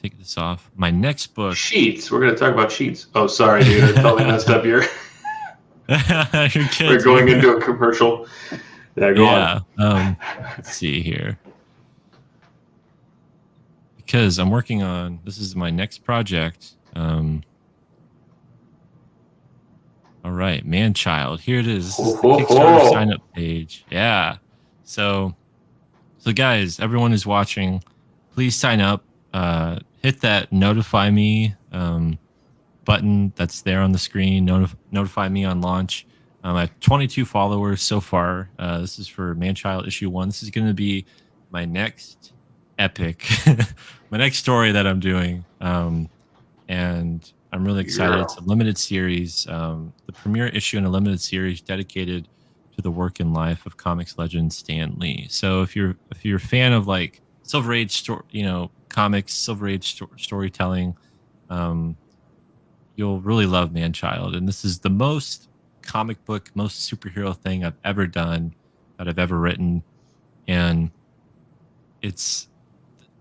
take this off. My next book. Sheets. We're gonna talk about sheets. Oh, sorry, dude. I totally messed up here. You're good, We're dude. going into a commercial. Yeah, go on. Yeah. Let's see here. Because I'm working on this is my next project. All right, man child. Here it is. This Ho, is the ho, Kickstarter ho. sign up page. Yeah. So guys, everyone who's watching, please sign up. Hit that notify me button that's there on the screen. Notify me on launch. I have 22 followers so far. This is for Manchild issue 1. This is going to be my next epic, my next story that I'm doing. And I'm really excited. Yeah. It's a limited series, the premiere issue in a limited series dedicated to the work and life of comics legend Stan Lee. So if you're a fan of like Silver Age comics, Silver Age storytelling, um, you'll really love Manchild. And this is the most comic book, most superhero thing I've ever done, that I've ever written, and it's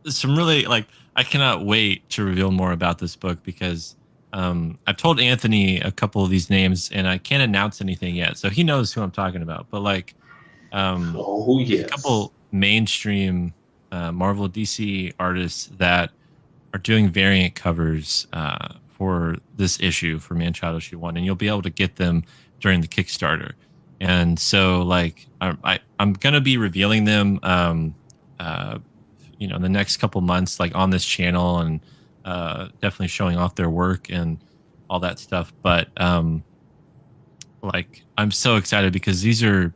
some really like I cannot wait to reveal more about this book because I've told Anthony a couple of these names and I can't announce anything yet, so he knows who I'm talking about. But like, Oh there's a yes. couple mainstream Marvel DC artists that are doing variant covers for this issue for Man-Child issue 1, and you'll be able to get them during the Kickstarter. And so, like, I'm gonna be revealing them, uh, you know, in the next couple months, like on this channel, and definitely showing off their work. And all that stuff. But like I'm so excited because these are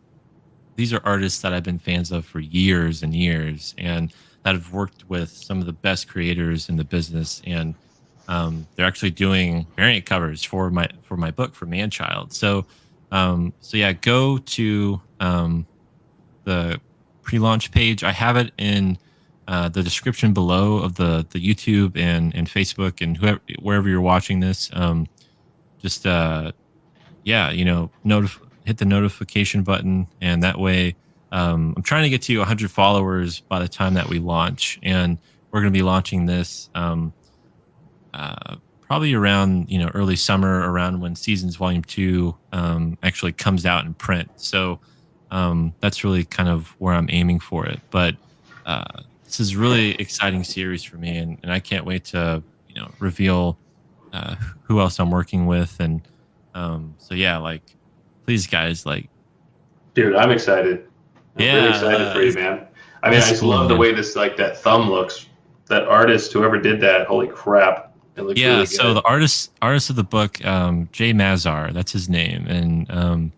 artists that I've been fans of for years and years, and that have worked with some of the best creators in the business. And they're actually doing variant covers for my book for Manchild. So yeah, go to the pre-launch page. I have it in the description below of the YouTube and Facebook and whoever wherever you're watching this. Just yeah, hit the notification button, and that way, I'm trying to get to 100 followers by the time that we launch, and we're going to be launching this probably around early summer, around when Seasons Volume 2 actually comes out in print. So that's really kind of where I'm aiming for it. But uh, this is really exciting series for me, and I can't wait to reveal who else I'm working with. And so yeah, like, please guys, like, Dude, I'm excited. I'm really yeah, excited for you, man. I mean, I it's just cool, love the man. way this like that thumb looks. That artist, whoever did that, holy crap, it looks Yeah, really so good. the artist of the book, Jay Mazar, that's his name. And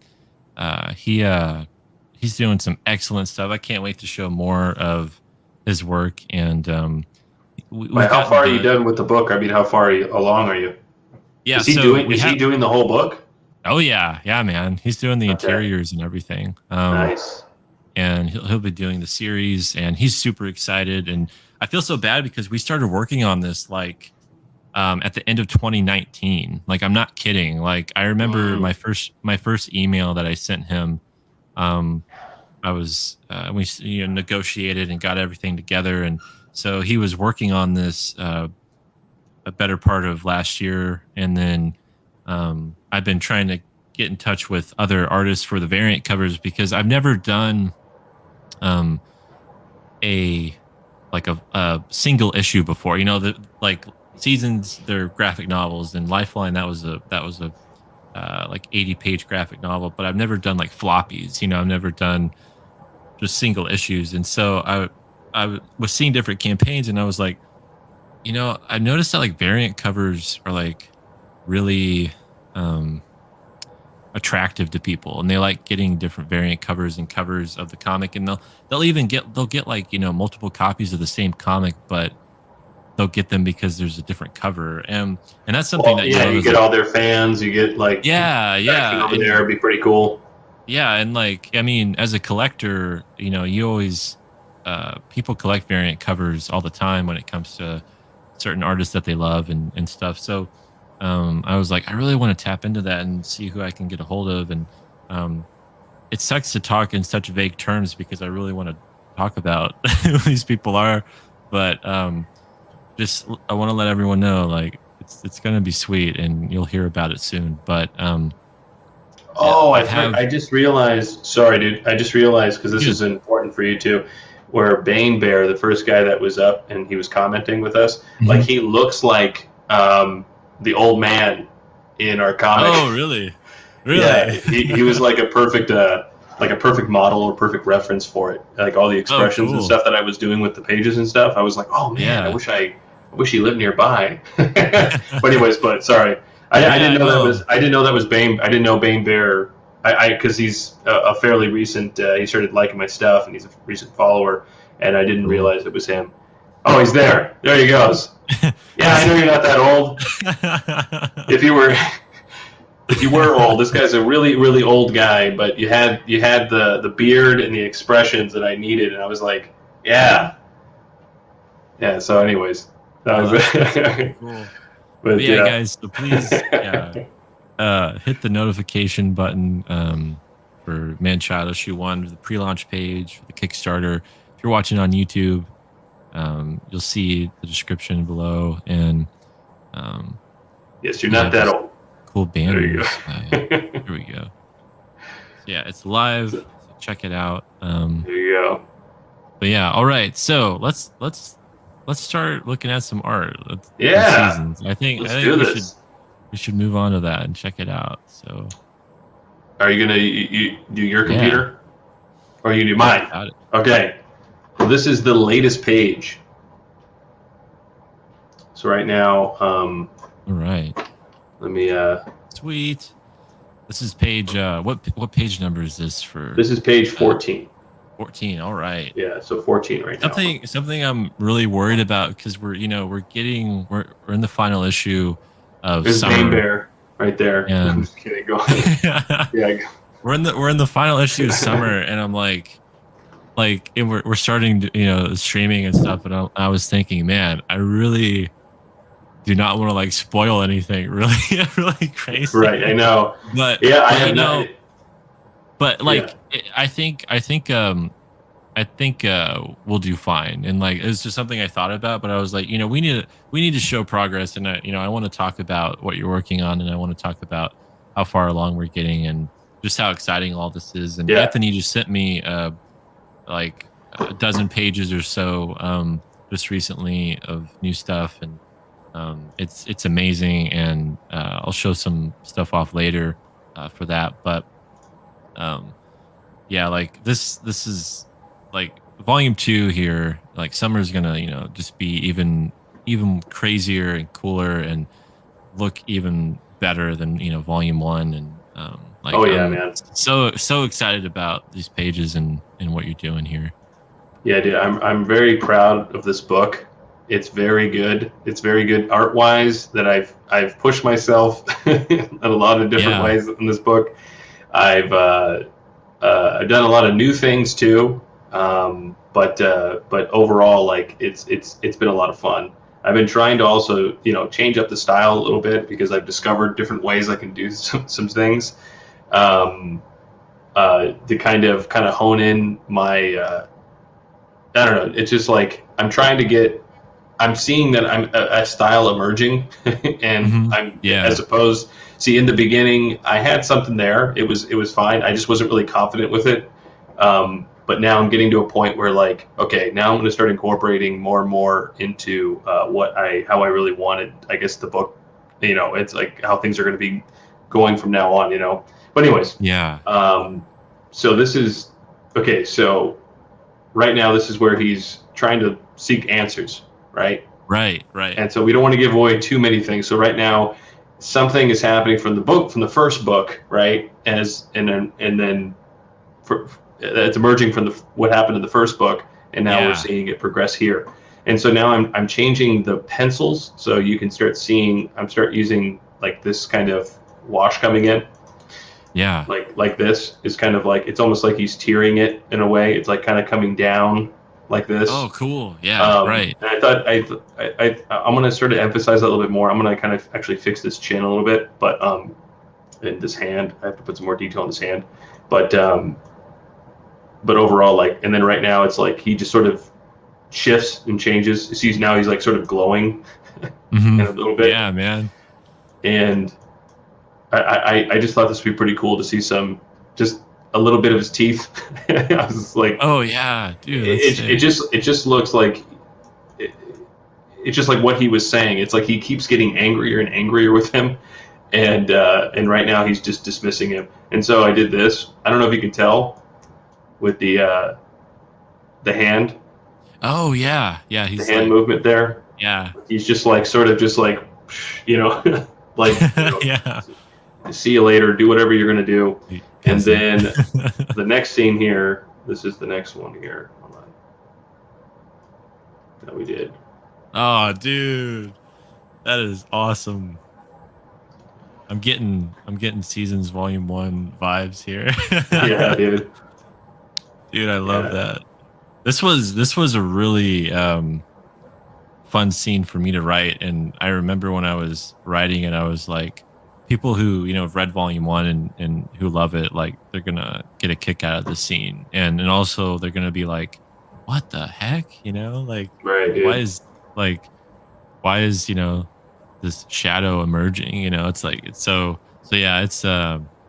uh he uh he's doing some excellent stuff. I can't wait to show more of his work. And we've But how gotten far are you the done with the book? I mean, how far along are you? yeah, Is he so doing? we Is he have doing the whole book? oh yeah, yeah, man, he's doing the Okay, interiors and everything. nice. And he'll be doing the series, and he's super excited. And I feel so bad because we started working on this like at the end of 2019. Like, I'm not kidding. Like, I remember Mm. my first email that I sent him. um I was we negotiated and got everything together, and so he was working on this a better part of last year. And then I've been trying to get in touch with other artists for the variant covers because I've never done um a a single issue before. The like Seasons, they're graphic novels, and Lifeline, that was a like 80-page graphic novel. But I've never done like floppies. I've never done just single issues. And so was seeing different campaigns, and I was like, I noticed that like variant covers are like really um attractive to people, and they like getting different variant covers and covers of the comic. And they'll get like multiple copies of the same comic, but they'll get them because there's a different cover. And that's something Well, that yeah, you as get a all their fans. You get like yeah, interaction yeah. over there. And It'd be pretty cool. yeah, and like, I mean, as a collector, you always people collect variant covers all the time when it comes to certain artists that they love and stuff. So I was like, I really want to tap into that and see who I can get a hold of. And um it sucks to talk in such vague terms because I really want to talk about who these people are. But I want to let everyone know, like, it's gonna be sweet, and you'll hear about it soon. But yeah, Oh, I have I just realized. Sorry, dude. I just realized because this good. is important for you too. Where Bane Bear, the first guy that was up and he was commenting with us, like Mhm. he looks like the old man in our comic. Oh, really? Yeah, Really? he was like a perfect model or perfect reference for it. Like all the Oh, expressions and cool. stuff that I was doing with the pages and stuff. I was like, oh man, Yeah. I wish he lived nearby. But anyways, but sorry, I Yeah, didn't I know that know. was Bane. I didn't know Bane Bear. I because he's a fairly recent. He started liking my stuff and he's a recent follower, and I didn't Cool. realize it was him. Oh, he's there. There he goes. Yeah, I He's know you're not that old. If you were if you were old, this guy's a really, really old guy, but you had the beard and the expressions that I needed, and I was like, yeah, yeah. So, anyways, Oh, that that's was, super cool. But but yeah, yeah, guys, so please, yeah, hit the notification button for Manchild Issue 1, the pre-launch page for the Kickstarter. If you're watching on YouTube, you'll see the description below. And um, yes, you're we not have that these old. cool There you banners. go. Here we go. So yeah, it's live. So check it out. There you go. But yeah, all right. So let's start looking at some art from Yeah, Seasons. I let's think do this. we should move on to that and check it out. So Are you gonna you do your yeah, computer or you do yeah, mine? got it. Okay. Well, this is the latest page. So right now, All right. Let me. Sweet. This is page what page number is this for This is page uh 14. 14. All right. Yeah, so 14 right now. Something I'm really worried about because we're in the final issue of There's Bane summer Bear right there. I'm and just kidding. Go ahead. Yeah. we're in the final issue of summer and I'm like and we're starting to, streaming and stuff and I was thinking, man, I really do not want to like spoil anything really really Right. I crazy. know. But Yeah, I but have not. but Yeah. like I think we'll do fine. And like it's just something I thought about, but I was like, we need to show progress and I want to talk about what you're working on and I want to talk about how far along we're getting and just how exciting all this is. And Yeah. Anthony just sent me like a dozen pages or so just recently of new stuff and it's amazing and I'll show some stuff off later for that. But um yeah, like this is like volume 2 here, like summer's gonna, just be even crazier and cooler and look even better than, volume 1 and like Oh yeah, I'm man. so excited about these pages and what you're doing here. Yeah, dude. I'm very proud of this book. It's very good. It's very good art wise. That I've pushed myself in a lot of different Yeah. ways in this book. I've done a lot of new things too, but overall, like it's been a lot of fun. I've been trying to also change up the style a little bit because I've discovered different ways I can do some things um, to kind of hone in my I don't know. It's just like I'm seeing that I'm a style emerging, and Hmm. I'm as Yeah. opposed. See, in the beginning, I had something there. It was fine. I just wasn't really confident with it. But now I'm getting to a point where like, okay, now I'm going to start incorporating more and more into how I really wanted. I guess the book, it's like how things are going to be going from now on. But anyways, Yeah. um, so this is okay. So right now, this is where he's trying to seek answers, right? Right, right. And so we don't want to give away too many things. So right now, something is happening from the first book, right? And then it's emerging from what happened in the first book, and now we're Yeah. seeing it progress here. And so now I'm changing the pencils, so you can start seeing. I'm start using like this kind of wash coming in, Yeah. like this is kind of like it's almost like he's tearing it in a way. It's like kind of coming down like this. Oh, cool. Yeah, right. And I thought I'm gonna sort of emphasize that a little bit more. I'm gonna kind of actually fix this chin a little bit, but and this hand, I have to put some more detail in this hand, but but overall, like, and then right now it's like he just sort of shifts and changes. See, now he's like sort of glowing Hmm. in a little bit, Yeah, man. and I just thought this would be pretty cool to see just a little bit of his teeth. I was just like, Oh yeah, dude, that's sick. it just looks like it's just like what he was saying. It's like he keeps getting angrier and angrier with him, and right now he's just dismissing him. And so I did this. I don't know if you can tell with the hand, Oh yeah, yeah. the He's hand like, movement there. yeah, He's just like sort of just like, you know, like yeah. see you later. Do whatever you're gonna do. You And peasant. then the next scene here. This is the next one here. Hold on. That we did. Oh, dude, that is awesome. I'm getting seasons volume 1 vibes here. Yeah, dude. Dude, I love Yeah, that. This was a really fun scene for me to write. And I remember when I was writing it, I was like, people who, have read volume 1 and who love it, like they're gonna get a kick out of the scene. And also they're gonna be like, what the heck? Like right, why dude. is like why is, this shadow emerging? It's like so yeah,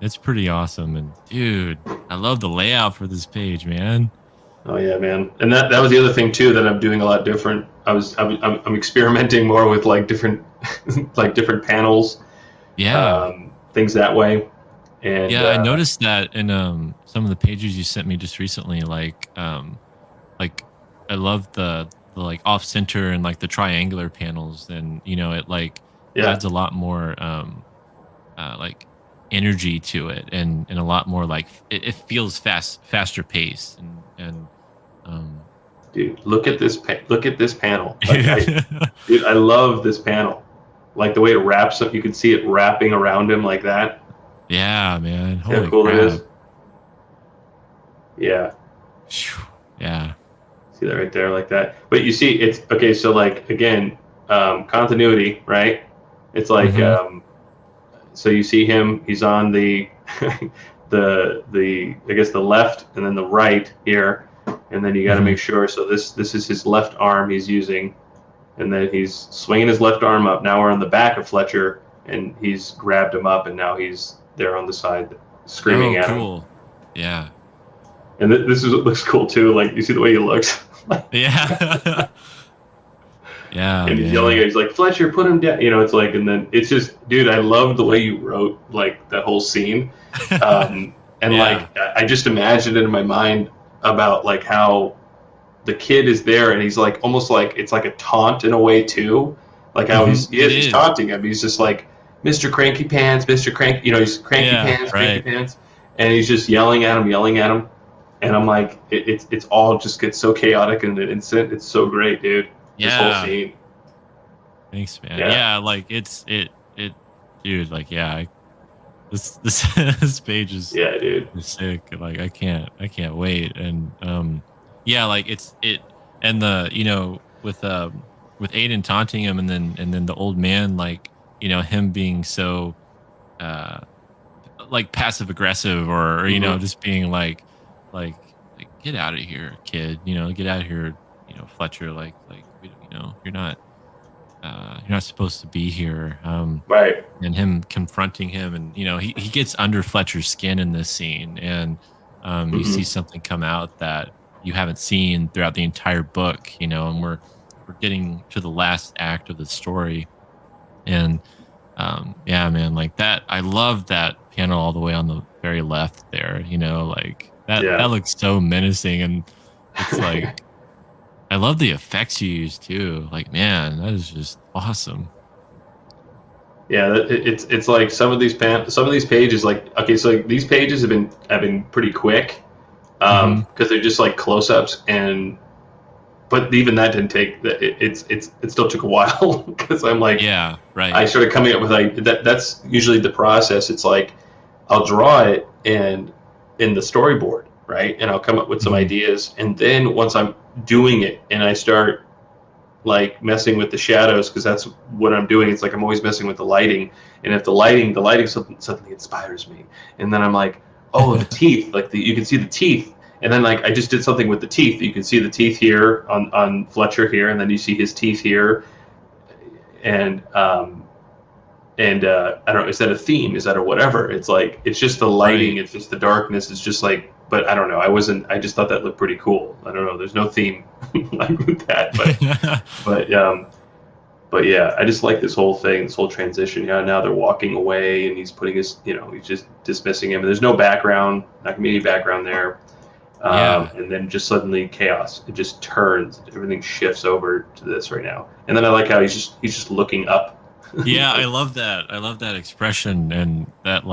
it's pretty awesome. And dude, I love the layout for this page, man. Oh yeah, man. And that was the other thing too that I'm doing a lot different. I'm experimenting more with like different like different panels, Yeah. things that way. And Yeah, I noticed that in some of the pages you sent me just recently. Like I love the like off center and like the triangular panels, and it like yeah, adds a lot more. like energy to it, and a lot more like it feels faster paced, and um Dude, look uh, at this. Look at this panel. Like dude, I love this panel. Like the way it wraps up. You can see it wrapping around him like that. yeah, man, See how holy cool that crap. is? Yeah. Phew. Yeah. See that right there, like that. But you see, it's okay. So like again, continuity, right? It's like Hmm. so you see him. He's on the the I guess the left and then the right here, and then you got to Hmm. make sure. So this is his left arm he's using, and then he's swinging his left arm up. Now we're on the back of Fletcher, and he's grabbed him up, and now he's there on the side, screaming Oh, at him. cool. Yeah. And this is what looks cool too. Like you see the way he looks. Yeah. Yeah, And he's yelling man. at, he's like, Fletcher, put him down. It's like, and then it's just, dude, I love the way you wrote like that whole scene. And Yeah. like, I just imagined it in my mind about like how the kid is there, and he's like almost like it's like a taunt in a way too, like how Hmm. It he's is. taunting him. He's just like, Mr. Cranky Pants, Mr. Crank, he's Yeah, Cranky right. Pants, and he's just yelling at him, and I'm like, it's all just gets so chaotic in an instant. It's so great, dude. This whole Yeah. scene, Thanks, man. yeah, Yeah, like it dude, like yeah, this this page yeah, dude. is sick. Like I can't wait. And yeah, like it and the with Aiden taunting him, and then the old man, like, him being so uh like passive aggressive, or Hmm. just being like like get out of here, kid, get out of here, Fletcher, like you're not supposed to be here. Right. And him confronting him, and he gets under Fletcher's skin in this scene, and you see Hmm. something come out that you haven't seen throughout the entire book, and we're getting to the last act of the story. And yeah, man, like that, I love that panel all the way on the very left there, like that Yeah. looks so menacing. And it's like, I love the effects you use too. Like, man, that is just awesome. Yeah, it's like some of these pages, like, okay, so like, these pages have been pretty quick, Hmm. because they're just like close-ups, and but even that didn't take it still took a while because I'm like, Yeah, I right. started coming up with like that's usually the process. It's like I'll draw it and in the storyboard, right, and I'll come up with some Hmm. ideas, and then once I'm doing it and I start like messing with the shadows, because that's what I'm doing. It's like I'm always messing with the lighting, and if the lighting suddenly inspires me, and then I'm like, oh, the teeth, like you can see the teeth, and then like I just did something with the teeth. You can see the teeth here on Fletcher here, and then you see his teeth here, and I don't know, is that a theme? Is that a whatever? It's like it's just the lighting, Right. it's just the darkness. It's just like, but I don't know. I just thought that looked pretty cool. I don't know. There's no theme like with that, but but yeah, I just like this whole thing, this whole transition. Yeah, now they're walking away, and he's putting his, he's just dismissing him. And there's no background, not gonna be any background there. Yeah. And then just suddenly chaos. It just turns. Everything shifts over to this right now. And then I like how he's just looking up. Yeah, I Like, love that. I love that expression, and that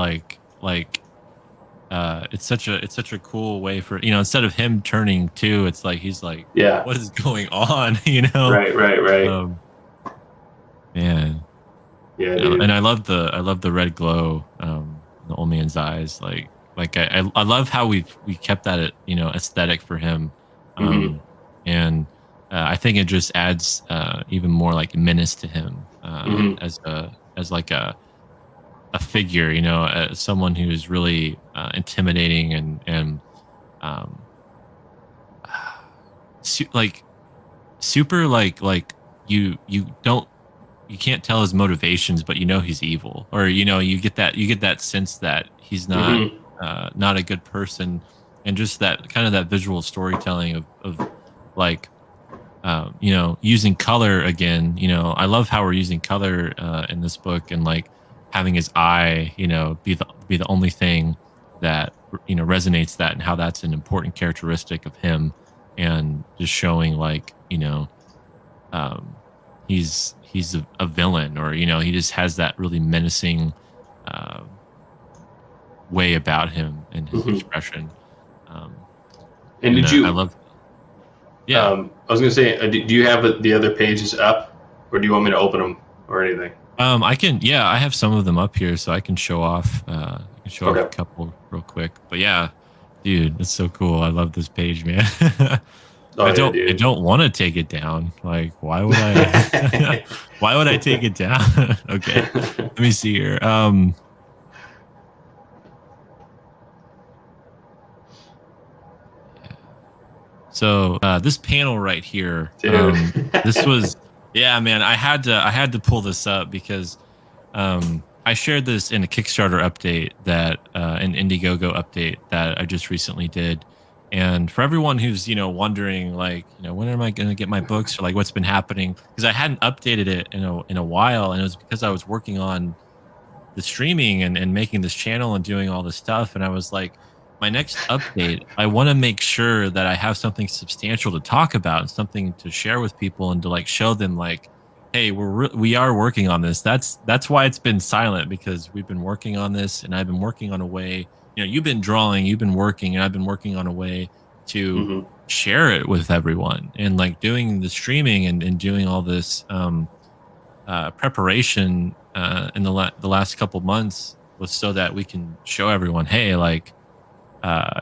it's such a cool way for, instead of him turning too, it's like he's like, yeah, what is going on? right. Um man. Yeah, And dude. I love the red glow in the old man's eyes. Like I love how we kept that aesthetic for him. Hmm. Um and I think it just adds even more like menace to him, Hmm. as like a figure, as someone who's really intimidating, and um like super, like you can't tell his motivations, but he's evil, or you get that sense that he's Hmm. not a good person. And just that kind of that visual storytelling of like, using color again. I love how we're using color in this book, and like having his eye, be the only thing that resonates that, and how that's an important characteristic of him. And just showing, like, um he's a villain, or he just has that really menacing um, way about him and his Hmm. expression. Um, And and did I you? love, yeah. I was going to say, do you have the other pages up, or do you want me to open them or anything? I can, yeah, I have some of them up here, so I can show off. I can show off a Okay. couple real quick. But yeah, dude, that's so cool. I love this page, man. Oh yeah, I dude. don't want to take it down. Like, why would I? Why would I take it down? Okay, let me see here. Yeah. So this panel right here, Dude. this was, yeah, man. I had to pull this up because I shared this in a Kickstarter update that an Indiegogo update that I just recently did. And for everyone who's wondering, like, when am I going to get my books, or like what's been happening, because I hadn't updated it in a while, and it was because I was working on the streaming and making this channel and doing all this stuff. And I was like, my next update, I want to make sure that I have something substantial to talk about and something to share with people, and to like show them like, hey, we are working on this. That's why it's been silent, because we've been working on this, and I've been working on a way, you've been drawing, you've been working, and I've been working on a way to Hmm. share it with everyone, and like doing the streaming and doing all this preparation in the last couple months was so that we can show everyone, hey, like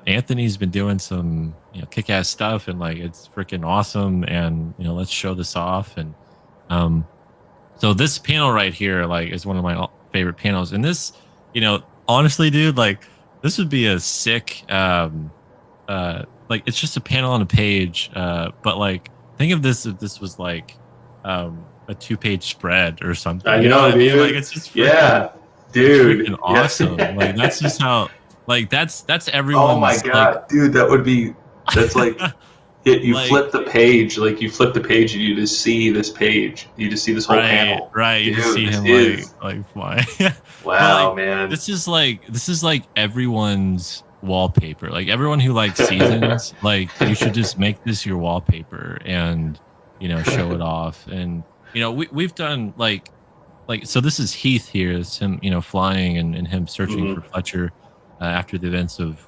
Anthony's been doing some kick-ass stuff, and like it's freaking awesome, and let's show this off. And um, so this panel right here, like, is one of my favorite panels. And this, honestly, dude, like, this would be a sick like, it's just a panel on a page, but like, think of this if this was like a two-page spread or something. I You know know, what I mean? Like, dude. Yeah, it's freaking dude. Yeah. awesome. Like, that's just how, like, that's Oh my everyone's like god, dude, that would be. That's like you like, flip the page, like you flip the page, and you just see this page. You just see this whole right, panel, right. You just dude. see This him is like fly. But wow, like, man. this is like everyone's wallpaper. Like, everyone who likes seasons, like, you should just make this your wallpaper and show it off. And we've done like, so this is Heath here. It's him, flying, and him searching Hmm. for Fletcher after the events of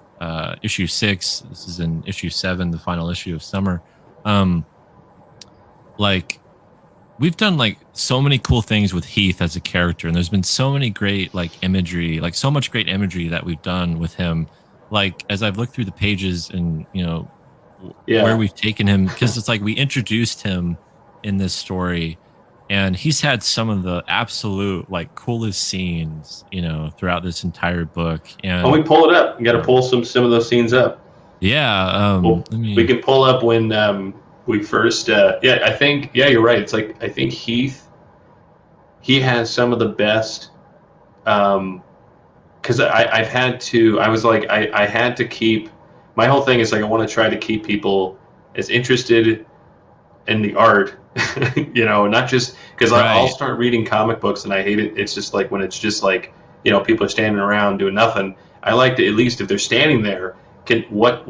issue 6. This is in issue 7, the final issue of Summer. Um, like, we've done like so many cool things with Heath as a character, and there's been so many great like imagery, like so much great imagery that we've done with him. Like, as I've looked through the pages, and where Yeah. we've taken him, because it's like we introduced him in this story, and he's had some of the absolute like coolest scenes, throughout this entire book. When we And pull it up, you got to um, pull some of those scenes up. yeah, Well, let we me, can pull up when we first. Yeah, I think. Yeah, you're right. It's like I think Heath. He has some of the best. Because I've had to. I was like I had to keep. My whole thing is like I want to try to keep people as interested in the art, not just because I'll right, start reading comic books and I hate it. It's just like when it's just like people are standing around doing nothing. I like to, at least if they're standing there, can what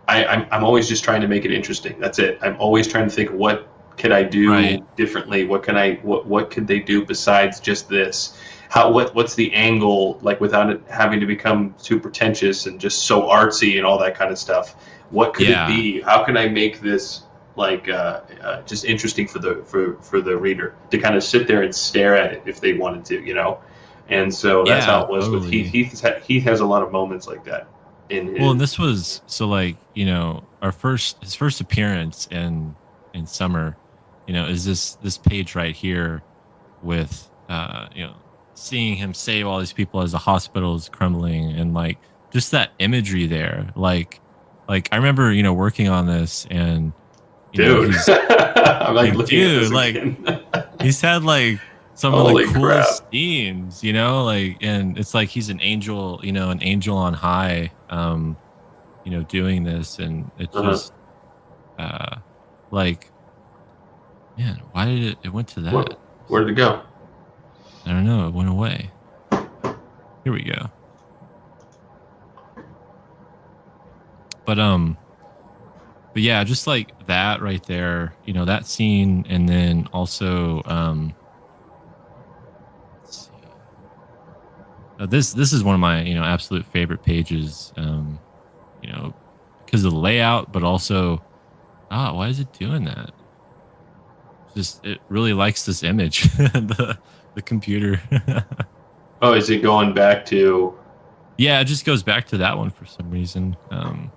I'm always just trying to make it interesting. That's it. I'm always trying to think, what could I right, do differently? What could they do besides just this? What's the angle, like, without it having to become too pretentious and just so artsy and all that kind of stuff? What could it yeah, be? How can I make this like just interesting for the reader to kind of sit there and stare at it if they wanted to. And so that's how yeah, it was with Heath. totally. Heath has a lot of moments like that in Well, and his. this was, so like, our his first appearance in Summer, is this page right here with seeing him save all these people as the hospital is crumbling, and like just that imagery there. Like I remember, working on this, and Dude. he's I'm like like, looking at dude, this like, again. he's had like some of the Holy coolest crap. scenes, like, and it's like he's an angel, an angel on high, doing this. And it's Uh-huh. just uh like, man, why did it went to Where, that? where did it go? I don't know, it went away. Here we go. But but yeah, just like that right there, that scene. And then also let's see. This is one of my absolute favorite pages. Because of the layout, but also why is it doing that? Just it really likes this image, the computer. Oh, is it going back to? Yeah, it just goes back to that one for some reason. Let me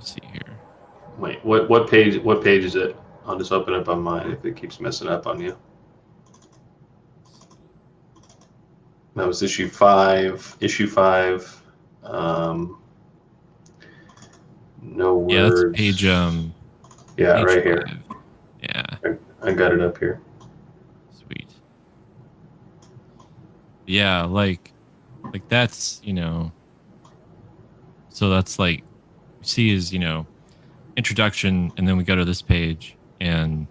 see here. Wait, what page? What page is it? I'll just open up on mine if it keeps messing up on you. Let's see. That was issue 5. Issue 5. Um, no Yeah, that's page words. Yeah, page right here. 5. Yeah, I got it up here. sweet. Yeah, like that's so that's like we see his introduction, and then we go to this page, and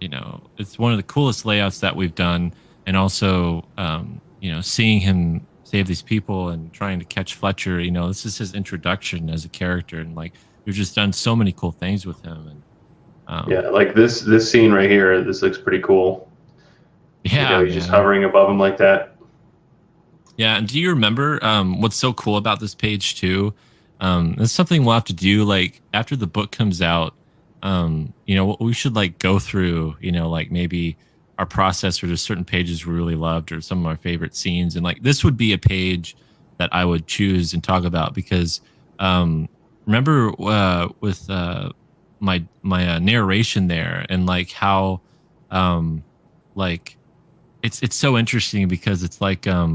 it's one of the coolest layouts that we've done. And also seeing him save these people and trying to catch Fletcher, this is his introduction as a character, and like we've just done so many cool things with him. And Yeah, um like this scene right here. This looks pretty cool. yeah, He's just man. hovering above him like that. Yeah, and do you remember what's so cool about this page too? It's something we'll have to do like after the book comes out. We should like go through, like maybe our process or just certain pages we really loved or some of our favorite scenes. And like this would be a page that I would choose and talk about because remember with my narration there and like how like it's so interesting because it's like uh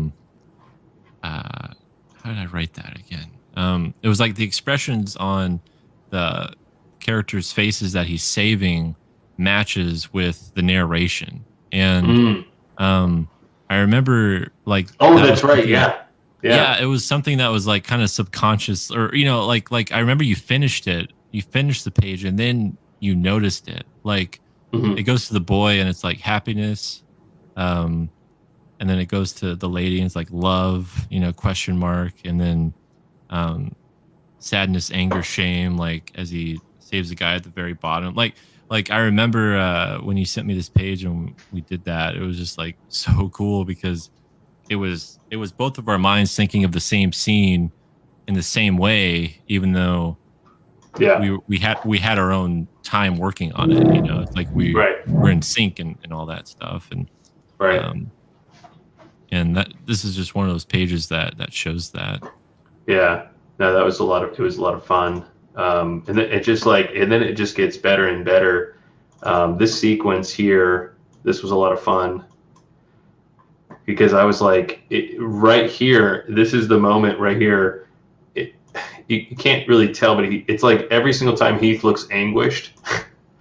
how did I write that again? It was like the expressions on the characters' faces that he's saving matches with the narration. And Mm. um I remember like Oh, that was that's right. something. Yeah, yeah. Yeah, it was something that was like kind of subconscious, or like I remember you finished it. You finished the page and then you noticed it. Like it Hmm. goes to the boy and it's like happiness. Um and then it goes to the lady and it's like love, question mark, and then um sadness, anger, shame, like as he saves the guy at the very bottom. Like I remember when you sent me this page and we did that, it was just like so cool because it was both of our minds thinking of the same scene in the same way, even though Yeah. we had our own time working on it. It's like we Right. were in sync and all that stuff. Right. Um and that this is just one of those pages that shows that. Yeah. No, that was a lot of. It was a lot of fun. And then it just like, and then it just gets better and better. This sequence here, this was a lot of fun because I was like, right here, this is the moment right here. It, you can't really tell, but it's like every single time Heath looks anguished,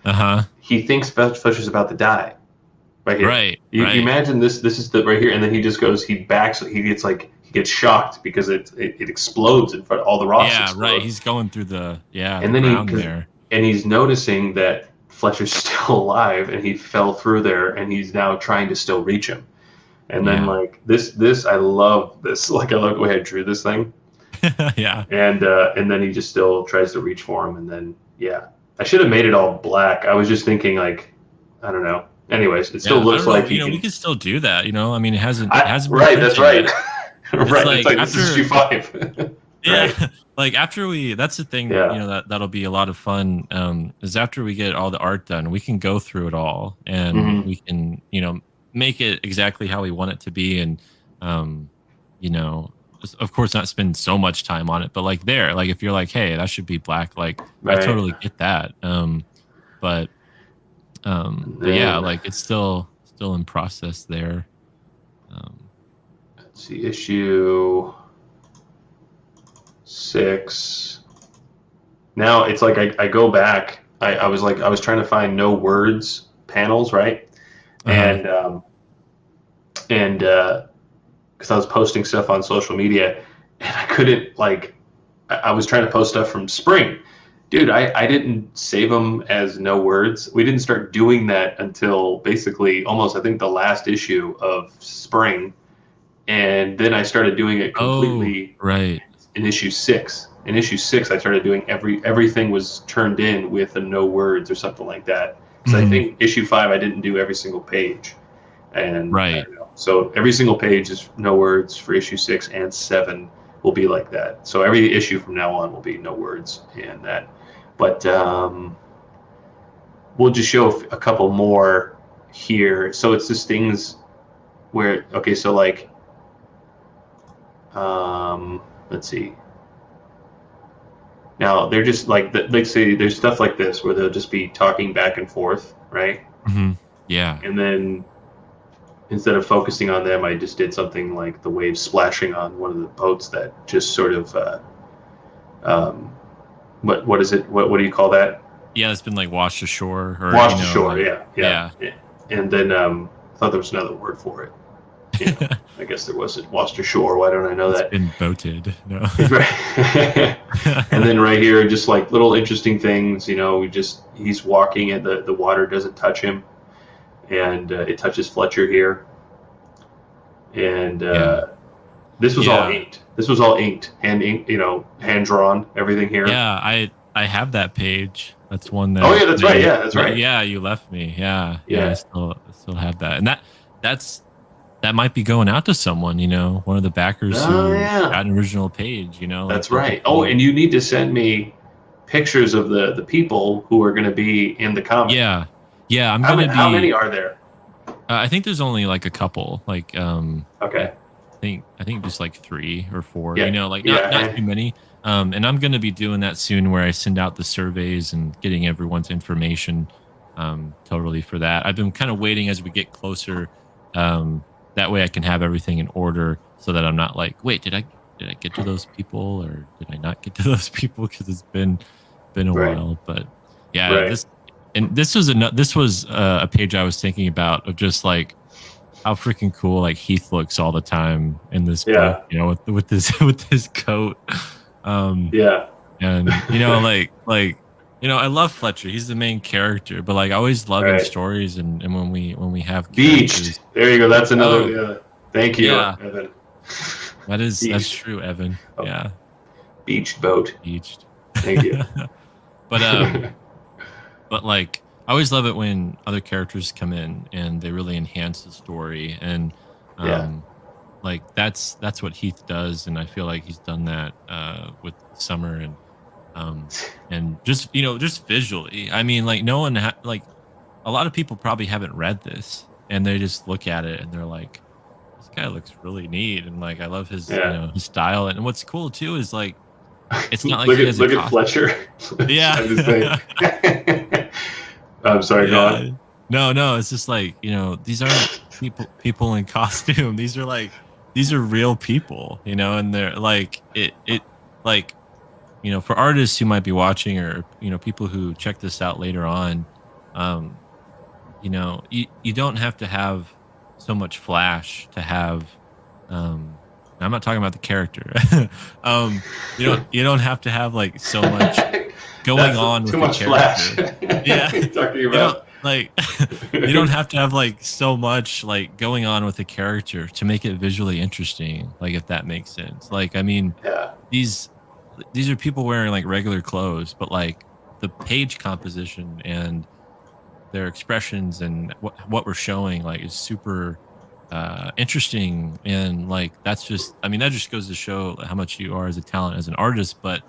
Uh-huh. he thinks Fletcher's about to die. Right here. Right, You right. imagine this. This is the right here, and then he just goes. He backs. He gets shocked because it explodes in front. All the rocks Yeah, right. explode, He's going through the and then ground there. he's noticing that Fletcher's still alive, and he fell through there, and he's now trying to still reach him. And then Yeah. like this, I love this. Like I love the way I drew this thing, Yeah. and then he just still tries to reach for him, and then yeah, I should have made it all black. I was just thinking like, I don't know. Anyways, it still Yeah. I looks don't know, like he we can. could still do that, I mean, it hasn't been Right, that's printed right. yet. It's Right, it's like like this is issue after 5. yeah, Right. like after that's the thing, Yeah. that'll be a lot of fun, is after we get all the art done, we can go through it all and Hmm. we can, make it exactly how we want it to be. And, um, you know, of course not spend so much time on it, but like there, like if you're like, hey, that should be black, like I Right. totally get that. But And but yeah, then like it's still in process there. Um, let's see, issue 6. Now it's like I go back. I was like I was trying to find no words panels, right? uh-huh. And because I was posting stuff on social media, and I couldn't like I was trying to post stuff from spring. Dude, I didn't save them as no words. We didn't start doing that until basically almost I think the last issue of spring, and then I started doing it Oh, completely right. in issue 6. In issue 6, I started doing everything was turned in with a no words or something like that. Because I Mhm. think issue 5, I didn't do every single page, and I Right. don't know. So every single page is no words for issue 6 and 7 will be like that. So every issue from now on will be no words and that. But we'll just show a couple more here. So it's just things where, okay, so like, let's see. Now they're just like, say there's stuff like this where they'll just be talking back and forth, right? Mm-hmm. Yeah. And then instead of focusing on them, I just did something like the waves splashing on one of the boats that just sort of, what is it? What do you call that? Yeah, it's been like washed ashore. Or, washed ashore, like, yeah. And then I thought there was another word for it. Yeah, I guess there wasn't. Washed ashore. Why don't I know that? It's been boated. No. Right. And then right here, just like little interesting things. He's walking and the water doesn't touch him, and it touches Fletcher here. And this was all inked. This was all inked, hand drawn, everything here. Yeah, I have that page. That's one that. Oh yeah, that's right. Yeah, that's right. Yeah, you left me. Yeah. I still have that, and that might be going out to someone. One of the backers who got an original page. That's right. Oh, and you need to send me pictures of the people who are going to be in the comic. Yeah. I'm how gonna be. How many are there? I think there's only like a couple. Like okay. I think just like 3 or 4. Yeah. Not too many. And I'm going to be doing that soon, where I send out the surveys and getting everyone's information. Totally for that. I've been kind of waiting as we get closer. That way I can have everything in order, so that I'm not like, wait, did I get to those people, or did I not get to those people? Because it's been a while. But yeah, this was a page I was thinking about, of just like how freaking cool like Heath looks all the time in this book, with this coat. And I love Fletcher. He's the main character, but like I always love in stories and when we have Beached. There you go. That's another. Thank you, Evan. That's true, Evan. Oh. Yeah. Beached boat. Beached. Thank you. But like I always love it when other characters come in and they really enhance the story, and like that's what Heath does, and I feel like he's done that with Summer and just just visually. I mean, like no one like a lot of people probably haven't read this, and they just look at it and they're like, this guy looks really neat, and like I love his his style. And what's cool too is like it's not like look at Fletcher. Yeah. I'm sorry, go on. No, it's just like, these aren't people in costume. These are real people, and they're like it like, for artists who might be watching, or, people who check this out later on, you don't have to have so much flash to have, I'm not talking about the character. You don't have to have like so much going on with the character. Flash. Yeah. Talking about you don't have to have like so much like going on with the character to make it visually interesting. Like, if that makes sense. Like, I mean, these are people wearing like regular clothes, but like the page composition and their expressions and what we're showing like is super interesting. And like that just goes to show how much you are as a talent as an artist, but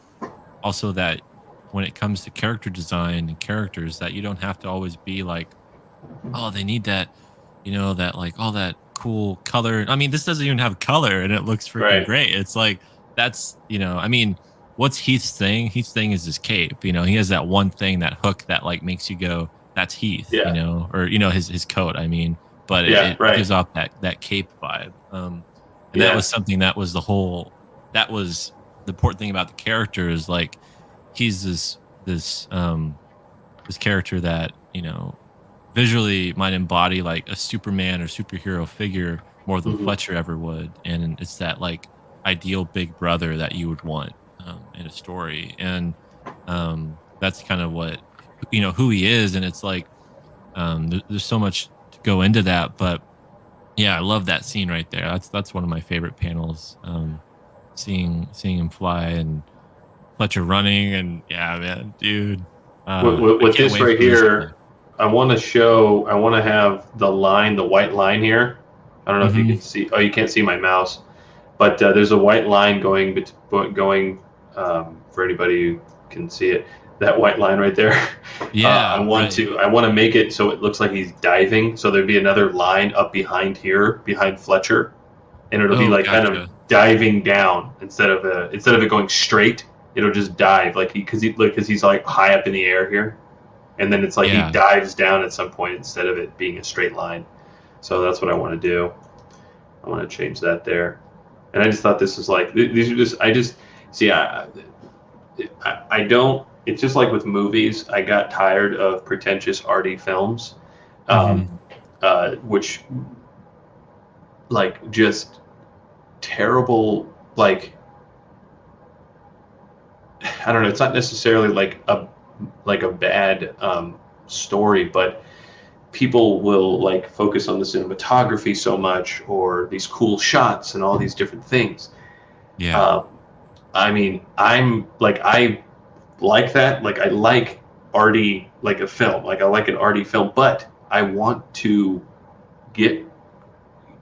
also that when it comes to character design and characters, that you don't have to always be like, oh, they need that, that like all that cool color. I mean, this doesn't even have color and it looks freaking great. It's like, that's, I mean, what's Heath's thing? Heath's thing is his cape. He has that one thing, that hook that like makes you go, that's Heath, or, his coat, I mean, but it gives off that cape vibe. And that was something that was the important thing about the character, is like, he's this character that, visually might embody like a Superman or superhero figure more than Fletcher ever would. And it's that like ideal big brother that you would want in a story. And that's kind of what, who he is. And it's like, there's so much to go into that, but yeah, I love that scene right there. That's one of my favorite panels. Seeing him fly and Fletcher running, and yeah, man, dude. With this right here, I want to have the white line here I don't know if you Hmm. can see. Oh, you can't see my mouse, but there's a white line going for anybody who can see it. That white line right there. Yeah, right. I want to make it so it looks like he's diving. So there'd be another line up behind here, behind Fletcher, and it'll be Oh, like kind of gotcha. diving down instead of it going straight. It'll just dive like because he's like high up in the air here, and then it's like he Yeah. dives down at some point instead of it being a straight line. So that's what I want to do. I want to change that there. And I just thought this was like these are just I just see I don't. It's just like with movies. I got tired of pretentious arty films, Hmm. um, which like just terrible. I don't know. It's not necessarily like a bad story, but people will like focus on the cinematography so much or these cool shots and all these different things. Yeah. Um, I mean, I like that. Like I like arty like a film. Like I like an arty film, but I want to get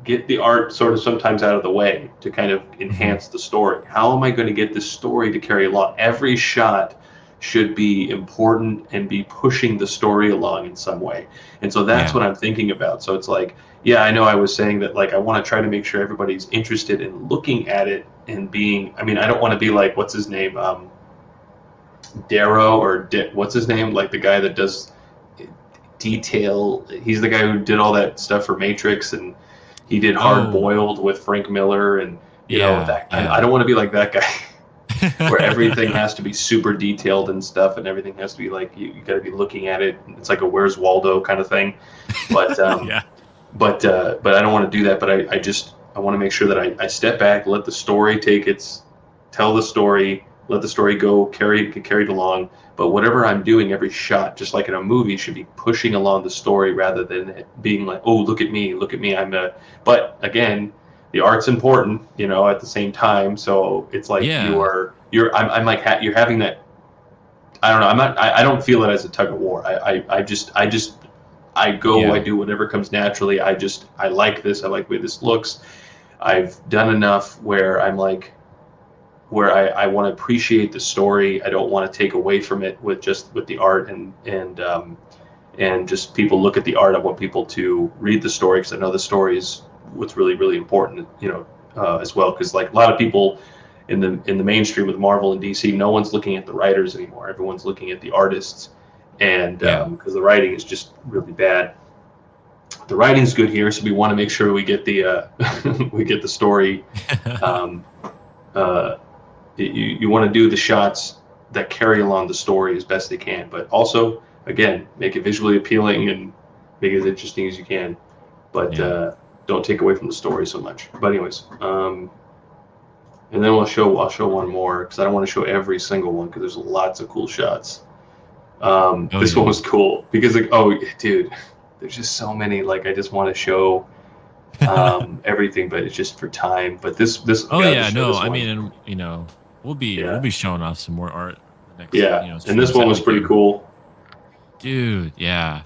get the art sort of sometimes out of the way to kind of Hmm. enhance the story. How am I going to get this story to carry along? Every shot should be important and be pushing the story along in some way. And so that's Yeah. what I'm thinking about. So it's like, yeah, I know I was saying that like I want to try to make sure everybody's interested in looking at it and being I mean, I don't want to be like what's his name Darrow what's his name? Like the guy that does detail. He's the guy who did all that stuff for Matrix, and he did Hard Oh, Boiled with Frank Miller, and yeah. that. I Yeah. don't want to be like that guy, where everything has to be super detailed and stuff, and everything has to be like you got to be looking at it. It's like a Where's Waldo kind of thing. But Yeah. but I don't want to do that. But I want to make sure that I step back, let the story tell the story, let the story go, get carried along. But whatever I'm doing, every shot, just like in a movie, should be pushing along the story rather than it being like, oh, look at me, I'm a. But again, the art's important, at the same time. So it's like Yeah. I'm like you're having that. I don't know. I'm not. I don't feel it as a tug of war. I go. I Yeah. do whatever comes naturally. I like this. I like the way this looks. I've done enough where I'm like where I want to appreciate the story. I don't want to take away from it with the art and just people look at the art. I want people to read the story because I know the story is what's really really important, as well. Because like a lot of people in the mainstream with Marvel and DC, no one's looking at the writers anymore. Everyone's looking at the artists, and Yeah. because the writing is just really bad. The writing's good here, so we want to make sure we get the we get the story. Um, uh, you want to do the shots that carry along the story as best they can, but also again make it visually appealing and make it as interesting as you can, but Yeah. don't take away from the story so much. But anyways, and then I'll show one more because I don't want to show every single one because there's lots of cool shots. Oh, This one yeah. was cool because like oh dude, there's just so many. Like I just want to show everything, but it's just for time. But this I Oh, got to yeah. show No, this I one. mean, and we'll Yeah, be showing off some more art the next, yeah, and this streams one that was we pretty do. cool. Dude, yeah.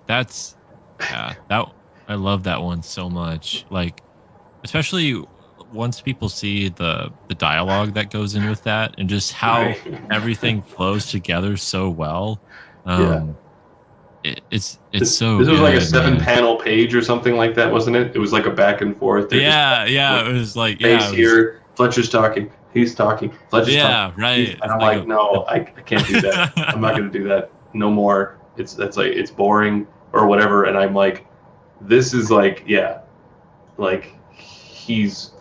Yeah, that I love that one so much. Like, especially once people see the dialogue that goes in with that and just Right. how everything flows together so well. Yeah. Um it's so This was like a good, seven man. panel page or something like that, wasn't it? It was like a back and forth. They're just Yeah, like yeah, it was like face yeah, it was here, Fletcher's talking, he's talking, Fletcher's talking, yeah, right. and It's I'm like like, no, I can't do that. I'm not gonna do that no more. That's like it's boring or whatever. And I'm like, this is like, yeah, like he's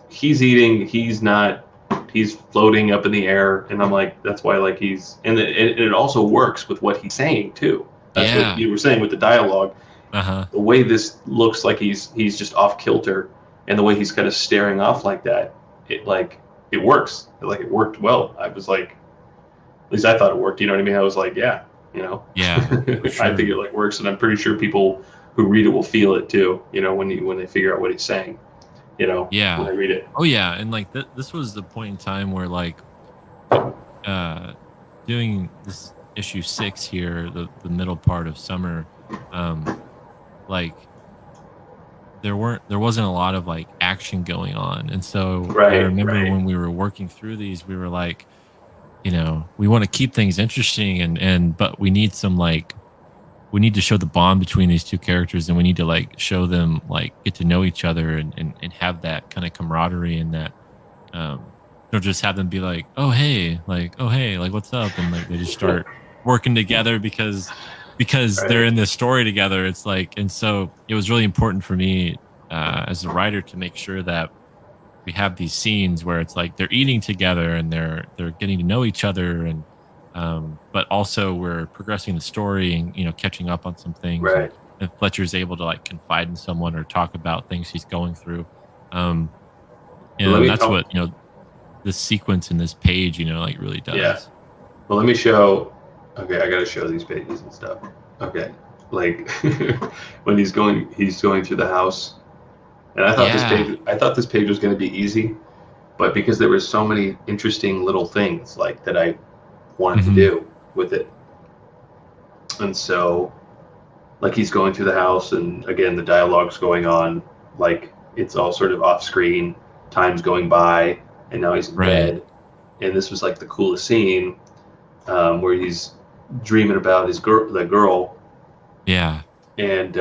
eating, he's not, he's floating up in the air, and I'm like, that's why like it also works with what he's saying too. That's what yeah. you were saying with the dialogue. Uh-huh. The way this looks like he's just off kilter, and the way he's kind of staring off like that, it works. Like it worked well. I was like, at least I thought it worked. You know what I mean? I was like, yeah, Yeah, for I think it sure. like works, and I'm pretty sure people who read it will feel it too. When they figure out what he's saying. When Yeah. they read it. Oh yeah, and like this was the point in time where like d- uh doing this issue 6 here, the middle part of summer, um like there wasn't a lot of like action going on. And so I Right, remember right, when we were working through these, we were like, we want to keep things interesting and but we need some like we need to show the bond between these two characters, and we need to like show them like get to know each other and have that kind of camaraderie and that just have them be like, oh hey, like what's up? And like they just start working together because they're right, in this story together. It's like, and so it was really important for me as a writer to make sure that we have these scenes where it's like they're eating together and they're getting to know each other, and but also we're progressing the story and catching up on some things, right. and Fletcher's able to like confide in someone or talk about things he's going through. um Well, let and me. that's Oh, what this sequence in this page like really yeah. does. Well, let me show. Okay, I gotta show these pages and stuff. Okay, like when he's going through the house, and Yeah. I thought this page was going to be easy, but because there were so many interesting little things like that I wanted to Hmm. do with it, and so like he's going through the house, and again the dialogue's going on, like it's all sort of off screen, time's going by, and now he's in Right. bed, and this was like the coolest scene where he's dreaming about the girl, Yeah. and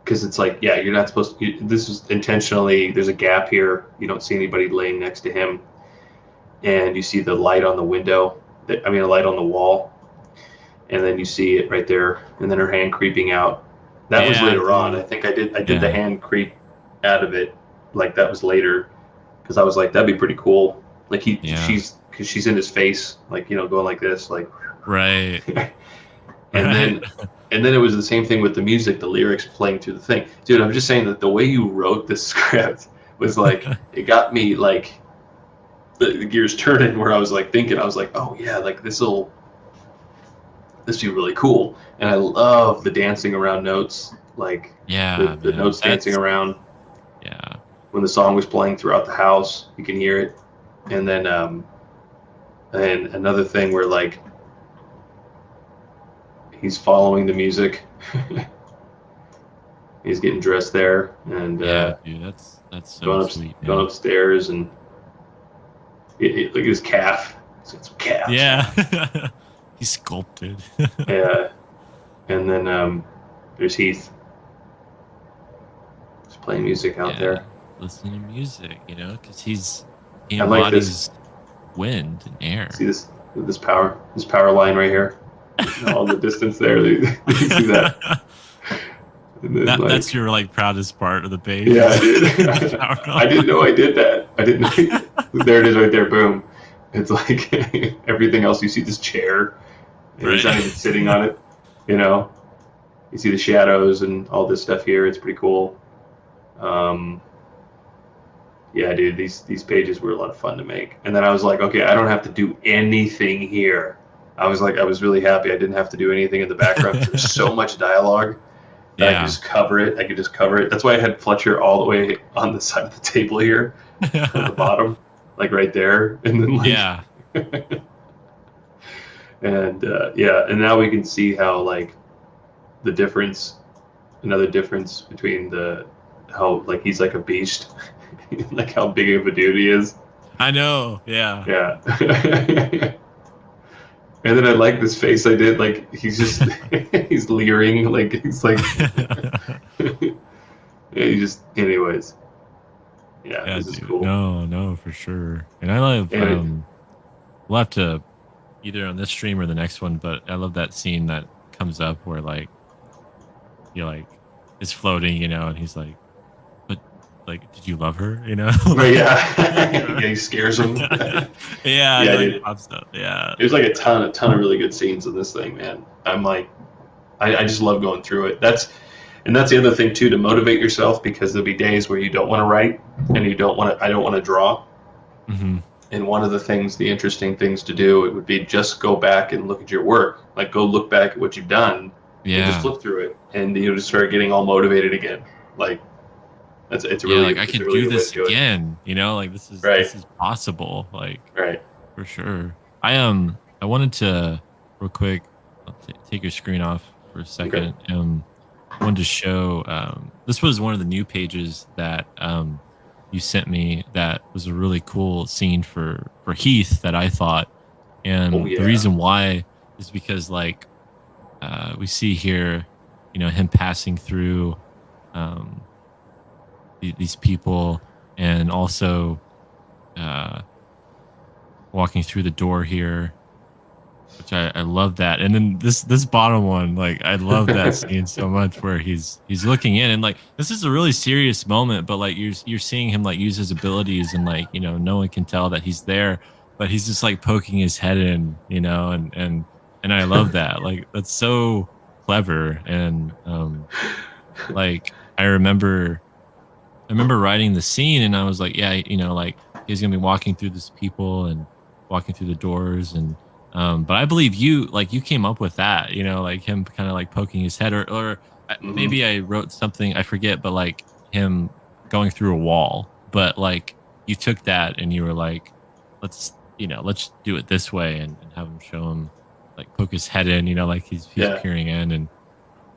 because it's like, yeah, you're not supposed to. This is intentionally. There's a gap here. You don't see anybody laying next to him, and you see the light on the window. I mean, a light on the wall, and then you see it right there, and then her hand creeping out. That was Yeah, later on. I dude. think I did the Yeah. hand creep out of it, like that was later, because I was like, that'd be pretty cool. Like Yeah. because she's in his face, like going like this, like. Right. and Right. then and then it was the same thing with the music, the lyrics playing through the thing. Dude, I'm just saying that the way you wrote this script was like, it got me like the gears turning, where I was like thinking, I was like, oh yeah, like this be really cool. And I love the dancing around notes, like Yeah, the man. notes dancing That's around yeah. when the song was playing throughout the house. You can hear it. And then and another thing where like he's following the music. He's getting dressed there and Yeah, dude. That's so going up sweet, going man. upstairs, and look at his calf. He's got some calves Yeah. now. He's sculpted. Yeah, and then there's Heath. He's playing music out Yeah. there. Listen to music, because he I like this. embodies wind and See air. this power line right here. All the distance there. You see that? And then That's like, your like proudest part of the page yeah, I is did. the power I didn't know line. I did that. I didn't. There it is, right there. Boom. It's like everything else. You see this chair, and he's not Right. even sitting on it. You know, you see the shadows and all this stuff here. It's pretty cool. Um, yeah, dude, these pages were a lot of fun to make. And then I was like, okay, I don't have to do anything here. I was like, I was really happy I didn't have to do anything in the background because there's so much dialogue that I could Yeah. just cover it. I could just cover it. That's why I had Fletcher all the way on the side of the table here, on the bottom, like right there, and then like, Yeah. and yeah, and now we can see how like the difference, another difference between the how like he's like a beast, like how big of a dude he is. I know. Yeah. Yeah. And then I like this face I did. Like he's just he's leering. Like he's like yeah, he just. Anyways, yeah, Yeah, this is dude. cool. No, no, for sure. And I love And it, we'll have to either on this stream or the next one, but I love that scene that comes up where like he like is floating, and he's like, but like, did you love her? but Like, yeah, yeah, he scares him. yeah, he Yeah, like dude. pops up. Yeah. There's like a ton of really good scenes in this thing, man. I'm like, I just love going through it. That's the other thing too, to motivate yourself, because there'll be days where you don't want to write and you don't want to. I don't want to draw. Hmm. And one of the things, the interesting things to do, it would be just go back and look at your work. Like go look back at what you've done, and just Yeah. flip through it, and you'll just start getting all motivated again. Like Yeah. Like I it's a could really do good way this to do it. again, like this Right, is possible. Like right. for sure. I wanted to real quick, I'll take your screen off for a Okay. second. wanted to show. This was one of the new pages that you sent me. That was a really cool scene for Heath that I thought, Oh and the yeah. reason why is because like we see here, him passing through um, these people, and also uh, walking through the door here, which I love that. And then this bottom one, like I love that scene so much where he's looking in, and like this is a really serious moment, but like you're seeing him like use his abilities, and like no one can tell that he's there, but he's just like poking his head in, and I love that. Like that's so clever. And like I remember writing the scene, and I was like, yeah, like he's gonna be walking through this people and walking through the doors, and but I believe you came up with that, like him kind of like poking his head, or Hmm. maybe I wrote something I forget, but like him going through a wall, but like you took that and you were like, let's do it this way, and have him show him like poke his head in, like he's Yeah. peering in, and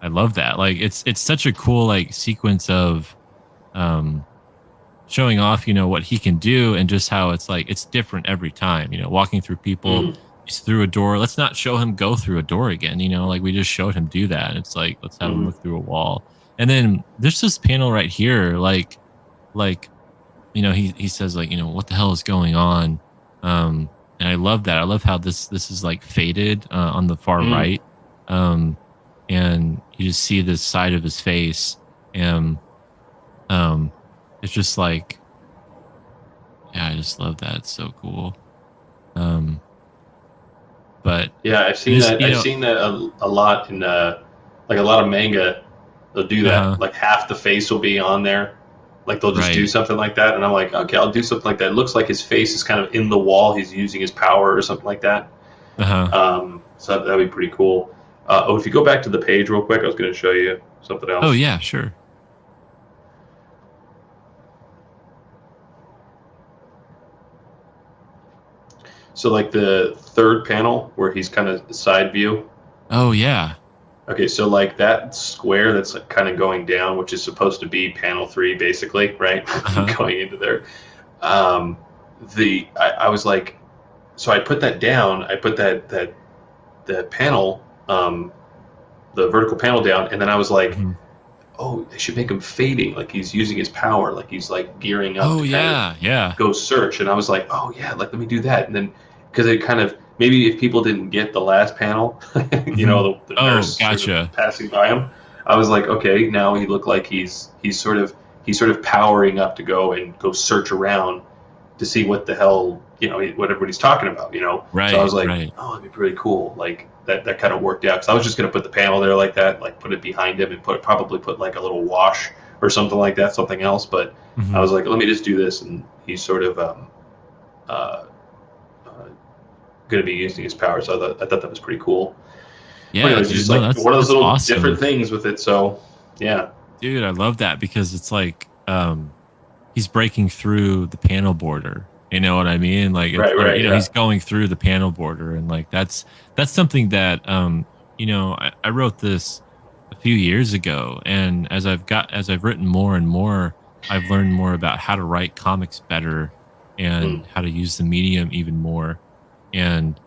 I love that. Like it's such a cool like sequence of um showing off, what he can do, and just how it's like it's different every time, walking through people, Hmm. he's through a door. Let's not show him go through a door again, like we just showed him do that. And it's like let's have him Hmm. look through a wall. And then there's this panel right here, like he says like, what the hell is going on? And I love that. I love how this is like faded on the far Hmm. right. Um and you just see this side of his face, and um it's just like, yeah, I just love that. It's so cool. Um, but Yeah, I've I seen just, that. I've seen that a lot in like a lot of manga. They'll do that. uh-huh, Like half the face will be on there. Like they'll just do right. something like that, and I'm like, okay, I'll do something like that. It looks like his face is kind of in the wall. He's using his power or something like that. Uh-huh. So that'd be pretty cool. Oh, if you go back to the page real quick, I was going to show you something Oh else. yeah, sure. So like the third panel where he's kind of side view. Oh yeah. Okay, so like that square that's like kind of going down, which is supposed to be panel three, basically, right? Uh-huh. Going into there. Um, I was like, so I put that down. I put that panel, the vertical panel down, and then I was like, Mhm. oh, they should make him fading, like he's using his power, like he's like gearing up Oh to kind of yeah, yeah. go search. And I was like, oh yeah, like let me do that. And then because it kind of maybe if people didn't get the last panel, Mhm. the Oh, nurse sort of gotcha. passing by him, I was like, okay, now he looked like he's sort of powering up to go search around to see what the hell what everybody's talking about. So I was Right, like, right. oh, that'd be pretty cool. Like that kind of worked out because I was just gonna put the panel there like that, like put it behind him and probably put like a little wash or something like that, something else. But I Mhm. was like, let me just do this, and he's sort of uh, uh, going to be using his power. So I thought that was pretty cool. But Yeah, anyways, it's dude. just No, like that's one of those that's little different awesome. things with it. So yeah, Dude, I love that because it's like he's breaking through the panel border. You know what I mean? Like it's right, or right, he's yeah. going through the panel border, and like that's something that I wrote this a few years ago, and as I've written more and more, I've learned more about how to write comics better Mm, and how to use the medium even more. And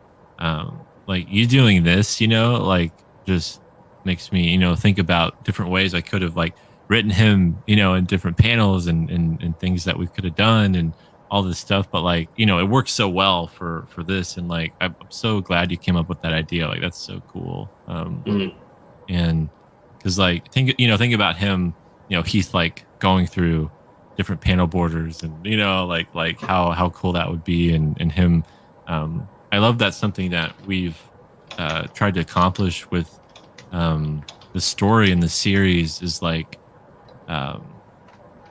like you doing this, like just makes me, think about different ways I could have like written him, in different panels and things that we could have done and all this stuff. But like, it works so well for this. And like, I'm so glad you came up with that idea. Like, that's so cool. mm, And because like, think about him, Heath like going through different panel borders, and, like how cool that would be. And him, I love that's something that we've tried to accomplish with the story in the series is like, um,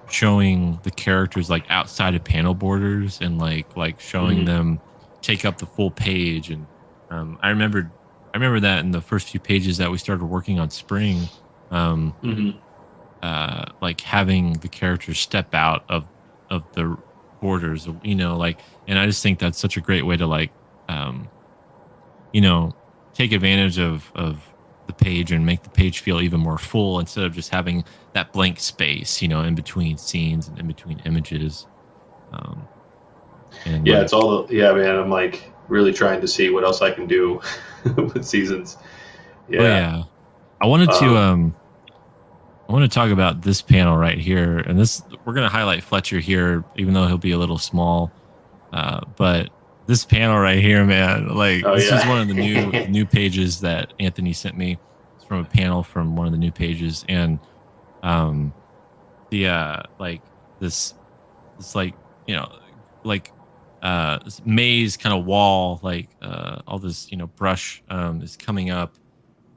showing the characters like outside of panel borders, and like showing mm, them take up the full page. And I remember that in the first few pages that we started working on Spring, um mm. like having the characters step out of the borders, like, and I just think that's such a great way to like um you know take advantage of the page and make the page feel even more full instead of just having that blank space, in between scenes and in between images. Um, and Yeah, it's like, all the, yeah, man. I'm like really trying to see what else I can do with seasons. oh Yeah. yeah, I wanted to Um, I want to talk about this panel right here, and this we're going to highlight Fletcher here, even though he'll be a little small. But this panel right here, man, like oh this yeah. is one of the new pages that Anthony sent me. It's from a panel from one of the new pages, and um, the like this like you know like this maze kind of wall, like all this brush is coming up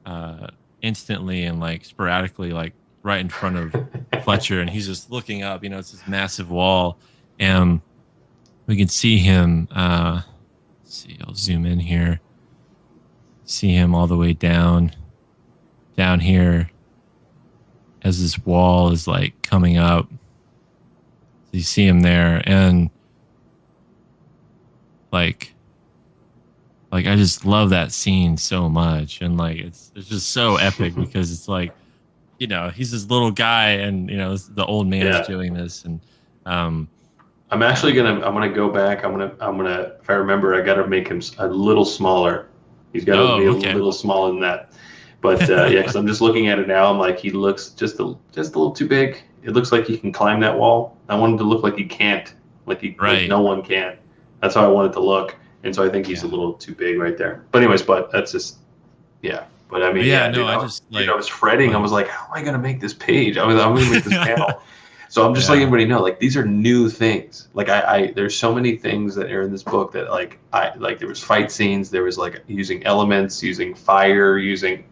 uh instantly and like sporadically, like right in front of Fletcher, and he's just looking up. It's this massive wall, and we can see him. Let's see, I'll zoom in here. See him all the way down here as this wall is like coming up. So you see him there, and like I just love that scene so much, and like it's just so epic because it's like he's this little guy, and the old man's Yeah. doing this, and um I'm actually I'm gonna go back. I'm gonna if I remember, I gotta make him a little smaller. He's got to be oh, a okay. little smaller than that. But yeah, because I'm just looking at it now. I'm like, he looks just a little too big. It looks like he can climb that wall. I want him to look like he can't, like Right. no one can. That's how I want it to look. And so I think he's a Yeah. little too big right there. But anyways, but that's just yeah. But I But mean, yeah, yeah, no, dude, I just I like was fretting. I like was like, how am I gonna make this page? I'm gonna make this panel. So I'm just letting yeah. everybody know, like these are new things. Like there's so many things that are in this book that there was fight scenes, there was like using elements, using fire, using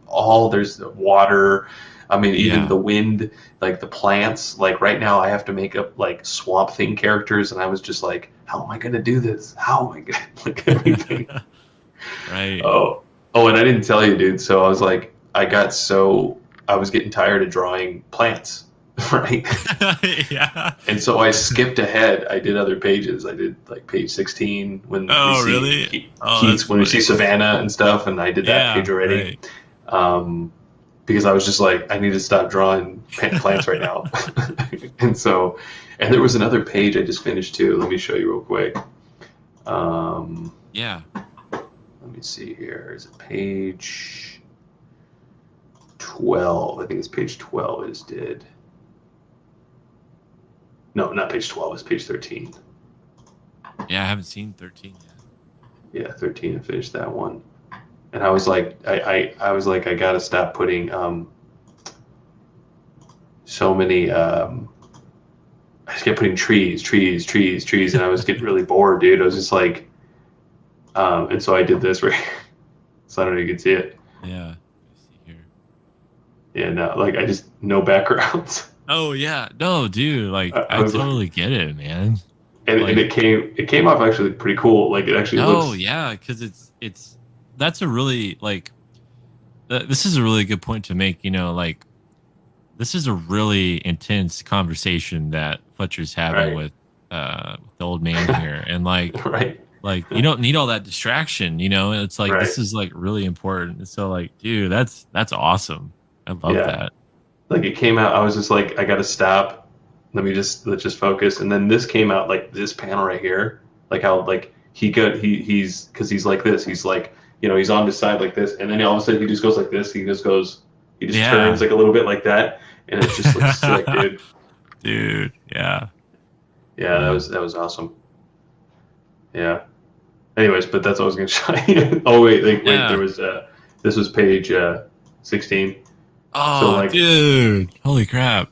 there's the water. I mean, even Yeah. the wind, like the plants. Like right now, I have to make up like Swamp Thing characters, and I was just like, how am I gonna do this? How am I gonna like everything? Right. Oh, and I didn't tell you, dude. So I was like, I was getting tired of drawing plants, right? Yeah. And so I skipped ahead. I did other pages. I did like page 16 when we Oh, see really? Oh, that's Keats, when we see funny. Savannah and stuff, and I did that Yeah, page already. right. Um, because I was just like, I need to stop drawing plants right now. and so, and there was another page I just finished too. Let me show you real quick. Um, Yeah. let me see here. Is it page 12? I think it's page 12 I just did. No, not page 12. It's page 13. Yeah, I haven't seen 13 yet. Yeah, 13 and finished that one. And I was like, I was like, I gotta stop putting so many. I just kept putting trees, and I was getting really bored, dude. I was just like, and so I did this right. So I don't know if you can see it. Yeah. Let me see here. And like I just no backgrounds. Oh, yeah. No, dude, like I I was like, totally get it, man. and Like, it came off actually pretty cool. Like it actually no, looks yeah, cuz it's that's a really like this is a really good point to make, like this is a really intense conversation that Fletcher's having right, with the old man here, and right, like you don't need all that distraction, and it's like right. this is like really important. So like, dude, that's awesome. I love Yeah, that. like it came out. I was just like, I gotta stop. Let's just focus. And then this came out like this panel right here, like how like he's because he's like this. He's like he's on his side like this, and then all of a sudden he just goes like this. He just turns Yeah. like a little bit like that, and it just looks sick, dude. Dude, yeah. Yeah, Yeah. that was awesome. Yeah. Anyways, but that's what I was gonna show you. Oh wait, wait, there Yeah. was this was page 16. So Oh, like dude. Holy crap.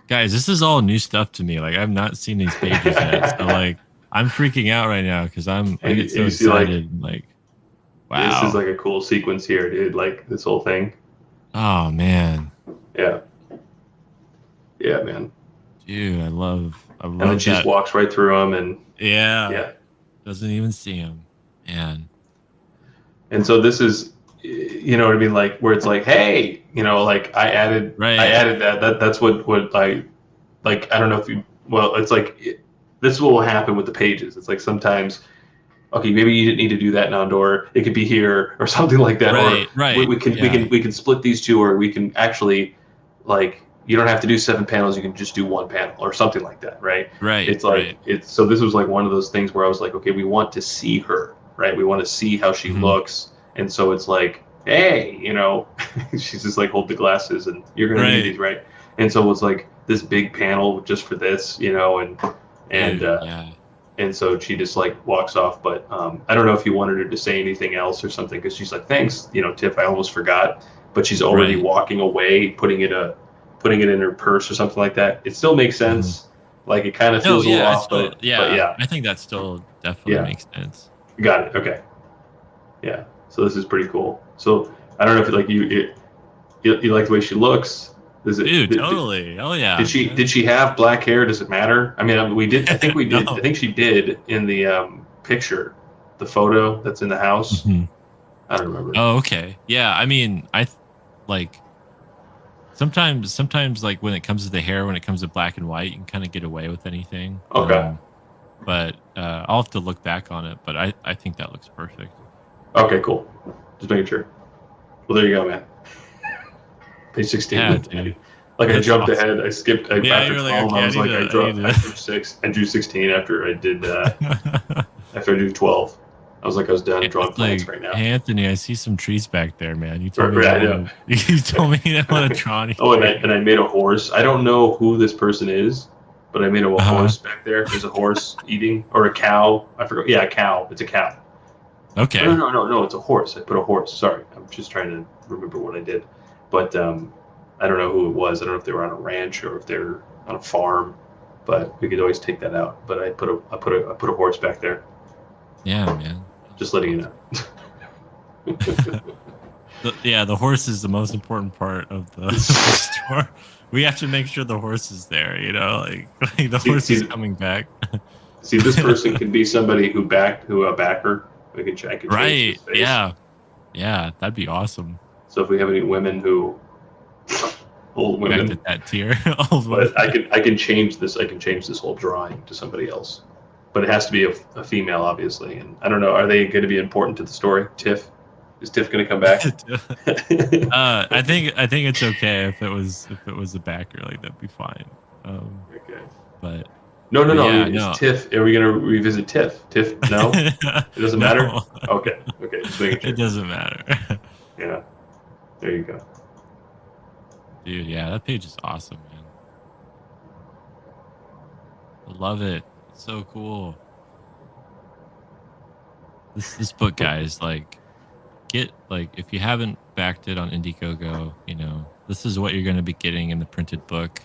Guys, this is all new stuff to me. Like I've not seen these pages yet. So and like I'm freaking out right now because I get so you see like excited. Like, this is wow. like a cool sequence here, dude. Like this whole thing. Oh man. Yeah, yeah, man. Dude, I And then love she just that. walks right through him, and Yeah. yeah. Doesn't even see him. Man. And so this is, you know what I mean, like where it's like, hey, like I Right. added that. That's what I like. I don't know if you. Well, it's like this is what will happen with the pages. It's like sometimes okay, maybe you didn't need to do that in Andor. It could be here or something like that. Or Right, right. Yeah. we can split these two, or we can actually like you don't have to do 7 panels. You can just do 1 panel or something like that, right? Right, It's right. like it's so this was like one of those things where I was like, okay, we want to see her, right? We want to see how she Mhm. looks, and so it's like, hey, she's just like hold the glasses, and you're gonna need Right. these, right? And so it was like this big panel just for this, and Dude, yeah. and so she just like walks off. But I don't know if you wanted her to say anything else or something because she's like, "Thanks, Tiff. I almost forgot." But she's already Right. walking away, putting it in her purse or something like that. It still makes Mhm. sense. Like it kind of No, feels a little yeah, I off, still but yeah, yeah, I think that still definitely yeah, makes sense. got it. Okay, yeah. So this is pretty cool. So I don't know if you like the way she looks. Is it Dude, did, totally. Oh, yeah, did she man. did she have black hair? Does it matter? I mean, we did. I think we did. I No. think she did in the picture, the photo that's in the house. Mhm. I don't remember. Oh, okay. Yeah, I mean, like, sometimes, like, when it comes to the hair, when it comes to black and white, you can kinda get away with anything, Okay. but, I'll have to look back on it, but I think that looks perfect. Okay. Cool. Just making sure. Well, there you go, man. Page 16. Yeah, dude. Like I That's jumped awesome. ahead. I skipped Yeah, you after were like, 12. I "Okay, was like, I need I drew to" six. I drew 16 after I did after I drew 12. I was like, I was done Yeah, drawing it's plants like, right now. "Hey, Anthony, I see some trees back there, man. You told Right, me you right, I didn't know. wanna you told me you didn't wanna draw Oh, and anything." I made a horse. I don't know who this person is, but I made a Uh-huh. horse back there. There's a horse eating, or a cow. I forgot. Yeah, a cow. It's a cow. Oh, no, Okay. no, no, no. It's a horse. I put a horse. Sorry, I'm just trying to remember what I did. But I don't know who it was. I don't know if they were on a ranch or if they're on a farm. But we could always take that out. But I put a horse back there. Yeah, man. That Just looks letting you awesome. know. The horse is the most important part of the of the store. We have to make sure the horse is there, like the see, horse is see, coming back. see. This person can be somebody who a backer. I could change his Right. face. Yeah. Yeah, that'd be awesome. So if we have any women who old Back to women, that tier. Old woman. but I can change this. I can change this whole drawing to somebody else, but it has to be a female, obviously. And I don't know. Are they going to be important to the story? Tiff, is Tiff going to come back? I think it's okay if it was a backer, like, that'd be fine. Um, Okay. but No, no, but no. yeah, Is no. Tiff? Are we going to revisit Tiff? Tiff? No, it doesn't matter. No. Okay. Okay. Just making It sure. doesn't matter. Yeah. There you go. Dude, yeah, that page is awesome, man. I love it. It's so cool. This book, guys, like, if you haven't backed it on Indiegogo, this is what you're gonna be getting in the printed book,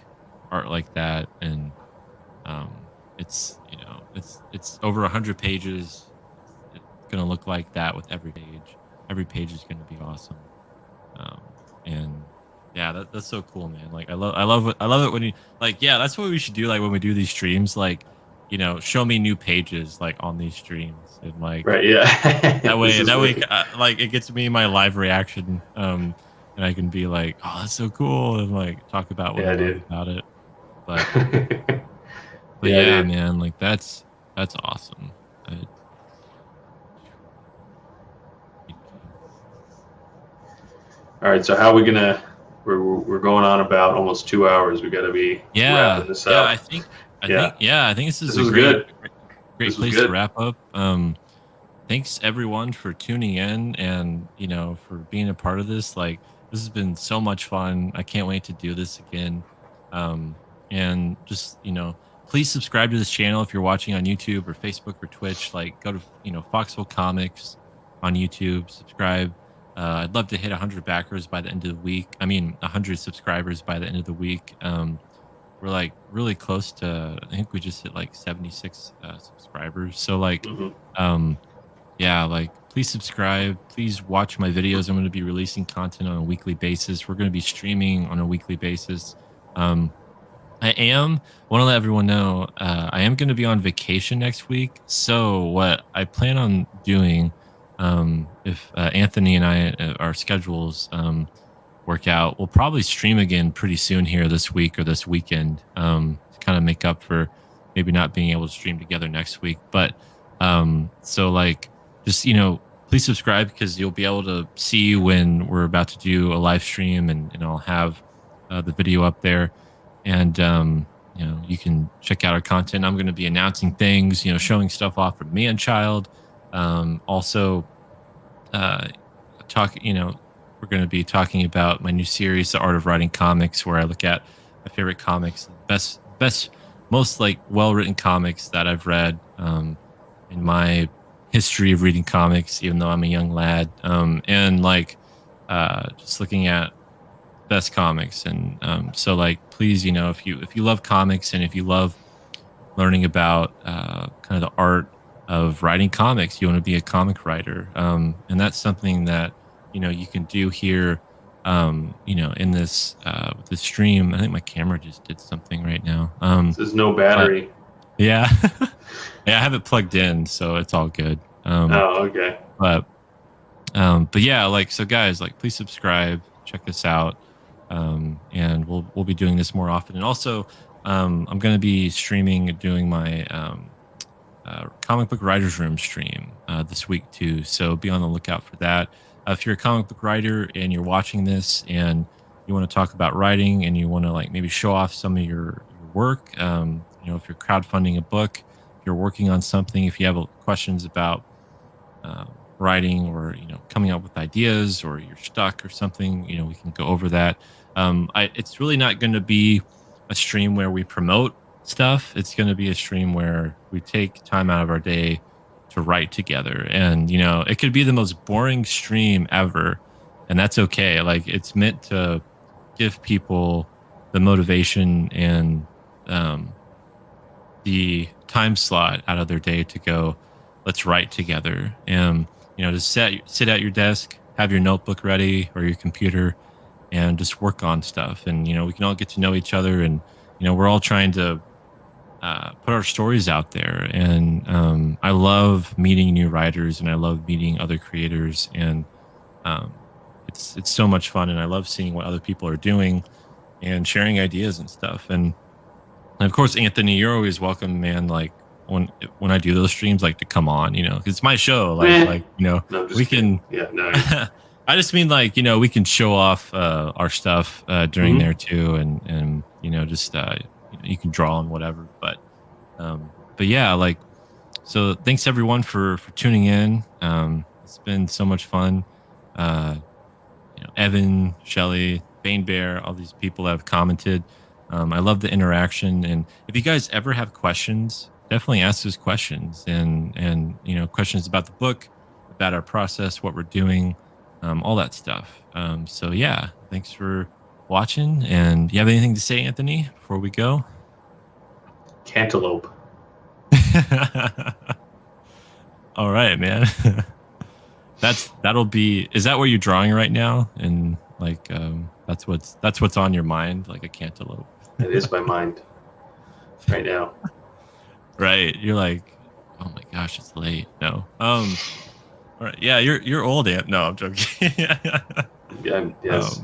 art like that, and it's over 100 pages. It's gonna look like that with every page. Every page is gonna be awesome. And yeah, that's so cool, man. Like, I love it when you, like, yeah, that's what we should do. Like, when we do these streams, like, show me new pages, like, on these streams, and, like, Right. Yeah. that This way, is way. like, it gets me my live reaction, and I can be like, "Oh, that's so cool," and, like, talk about what I Yeah, love dude. about it. But Yeah, yeah, dude. man, like, that's awesome. I, All right. So how are we gonna? We're going on about almost 2 hours. We got to be yeah, wrapping this yeah, up. Yeah. I think this is This a was good. great This was place to good. wrap up. Thanks everyone for tuning in and for being a part of this. Like, this has been so much fun. I can't wait to do this again. And just please subscribe to this channel if you're watching on YouTube or Facebook or Twitch. Like, go to Foxhole Comics on YouTube. Subscribe. I'd love to hit 100 backers by the end of the week. I mean, 100 subscribers by the end of the week. We're like really close to. I think we just hit like 76 subscribers. So, like, Hmm. um, yeah, like, please subscribe. Please watch my videos. I'm going to be releasing content on a weekly basis. We're going to be streaming on a weekly basis. Um, I want to let everyone know, I am going to be on vacation next week. So what I plan on doing, if Anthony and I, our schedules work out, we'll probably stream again pretty soon here this week or this weekend, to kind of make up for maybe not being able to stream together next week. But So like, just please subscribe because you'll be able to see when we're about to do a live stream, and I'll have the video up there, and you can check out our content. I'm going to be announcing things, showing stuff off from me and Child. Also, uh, we're going to be talking about my new series, The Art of Writing Comics, where I look at my favorite comics, the best, most like well written comics that I've read in my history of reading comics, even though I'm a young lad. And like just looking at best comics, and so like please, if you love comics and if you love learning about kind of the art of writing comics. You want to be a comic writer, and that's something that you can do here. In this with this stream. I think my camera just did something right now. This is no But battery. yeah, yeah, I have it plugged in, so it's all good. Oh, okay. But yeah, like so, guys, like please subscribe, check us out, and we'll be doing this more often. And also, I'm going to be streaming and doing my comic book writers room stream this week too. So be on the lookout for that. If you're a comic book writer and you're watching this and you want to talk about writing and you want to like maybe show off some of your work, if you're crowdfunding a book, if you're working on something, if you have questions about writing or coming up with ideas or you're stuck or something, we can go over that. It's really not going to be a stream where we promote stuff. It's going to be a stream where we take time out of our day to write together, and it could be the most boring stream ever, and that's okay. Like it's meant to give people the motivation and the time slot out of their day to go, let's write together. And just sit at your desk, have your notebook ready or your computer, and just work on stuff. And we can all get to know each other, and we're all trying to put our stories out there. And I love meeting new writers, and I love meeting other creators, and um, it's so much fun. And I love seeing what other people are doing and sharing ideas and stuff. And of course, Anthony, you're always welcome, man. Like when I do those streams, like to come on, 'cause it's my show. No, I'm just We kidding. can. Yeah, no. I just mean like we can show off our stuff during Mhm. there too, and just you can draw on whatever. But yeah, like so. Thanks everyone for tuning in. It's been so much fun. Uh, Evan, Shelly, Bane Bear, all these people that have commented. I love the interaction, and if you guys ever have questions, definitely ask those questions, and questions about the book, about our process, what we're doing, all that stuff. So yeah, thanks for watching. And you have anything to say, Anthony, before we go? Cantaloupe. All right, man. That'll be. Is that what you're drawing right now? And like, that's what's on your mind, like a cantaloupe. It is my mind right now. Right. You're like, oh my gosh, it's late. No. All right. Yeah, you're old, Ant. No, I'm joking. Yes.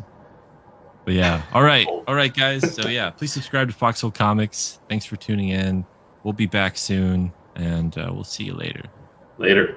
But yeah. All right. All right, guys. So yeah, please subscribe to Foxhole Comics. Thanks for tuning in. We'll be back soon, and we'll see you later. Later.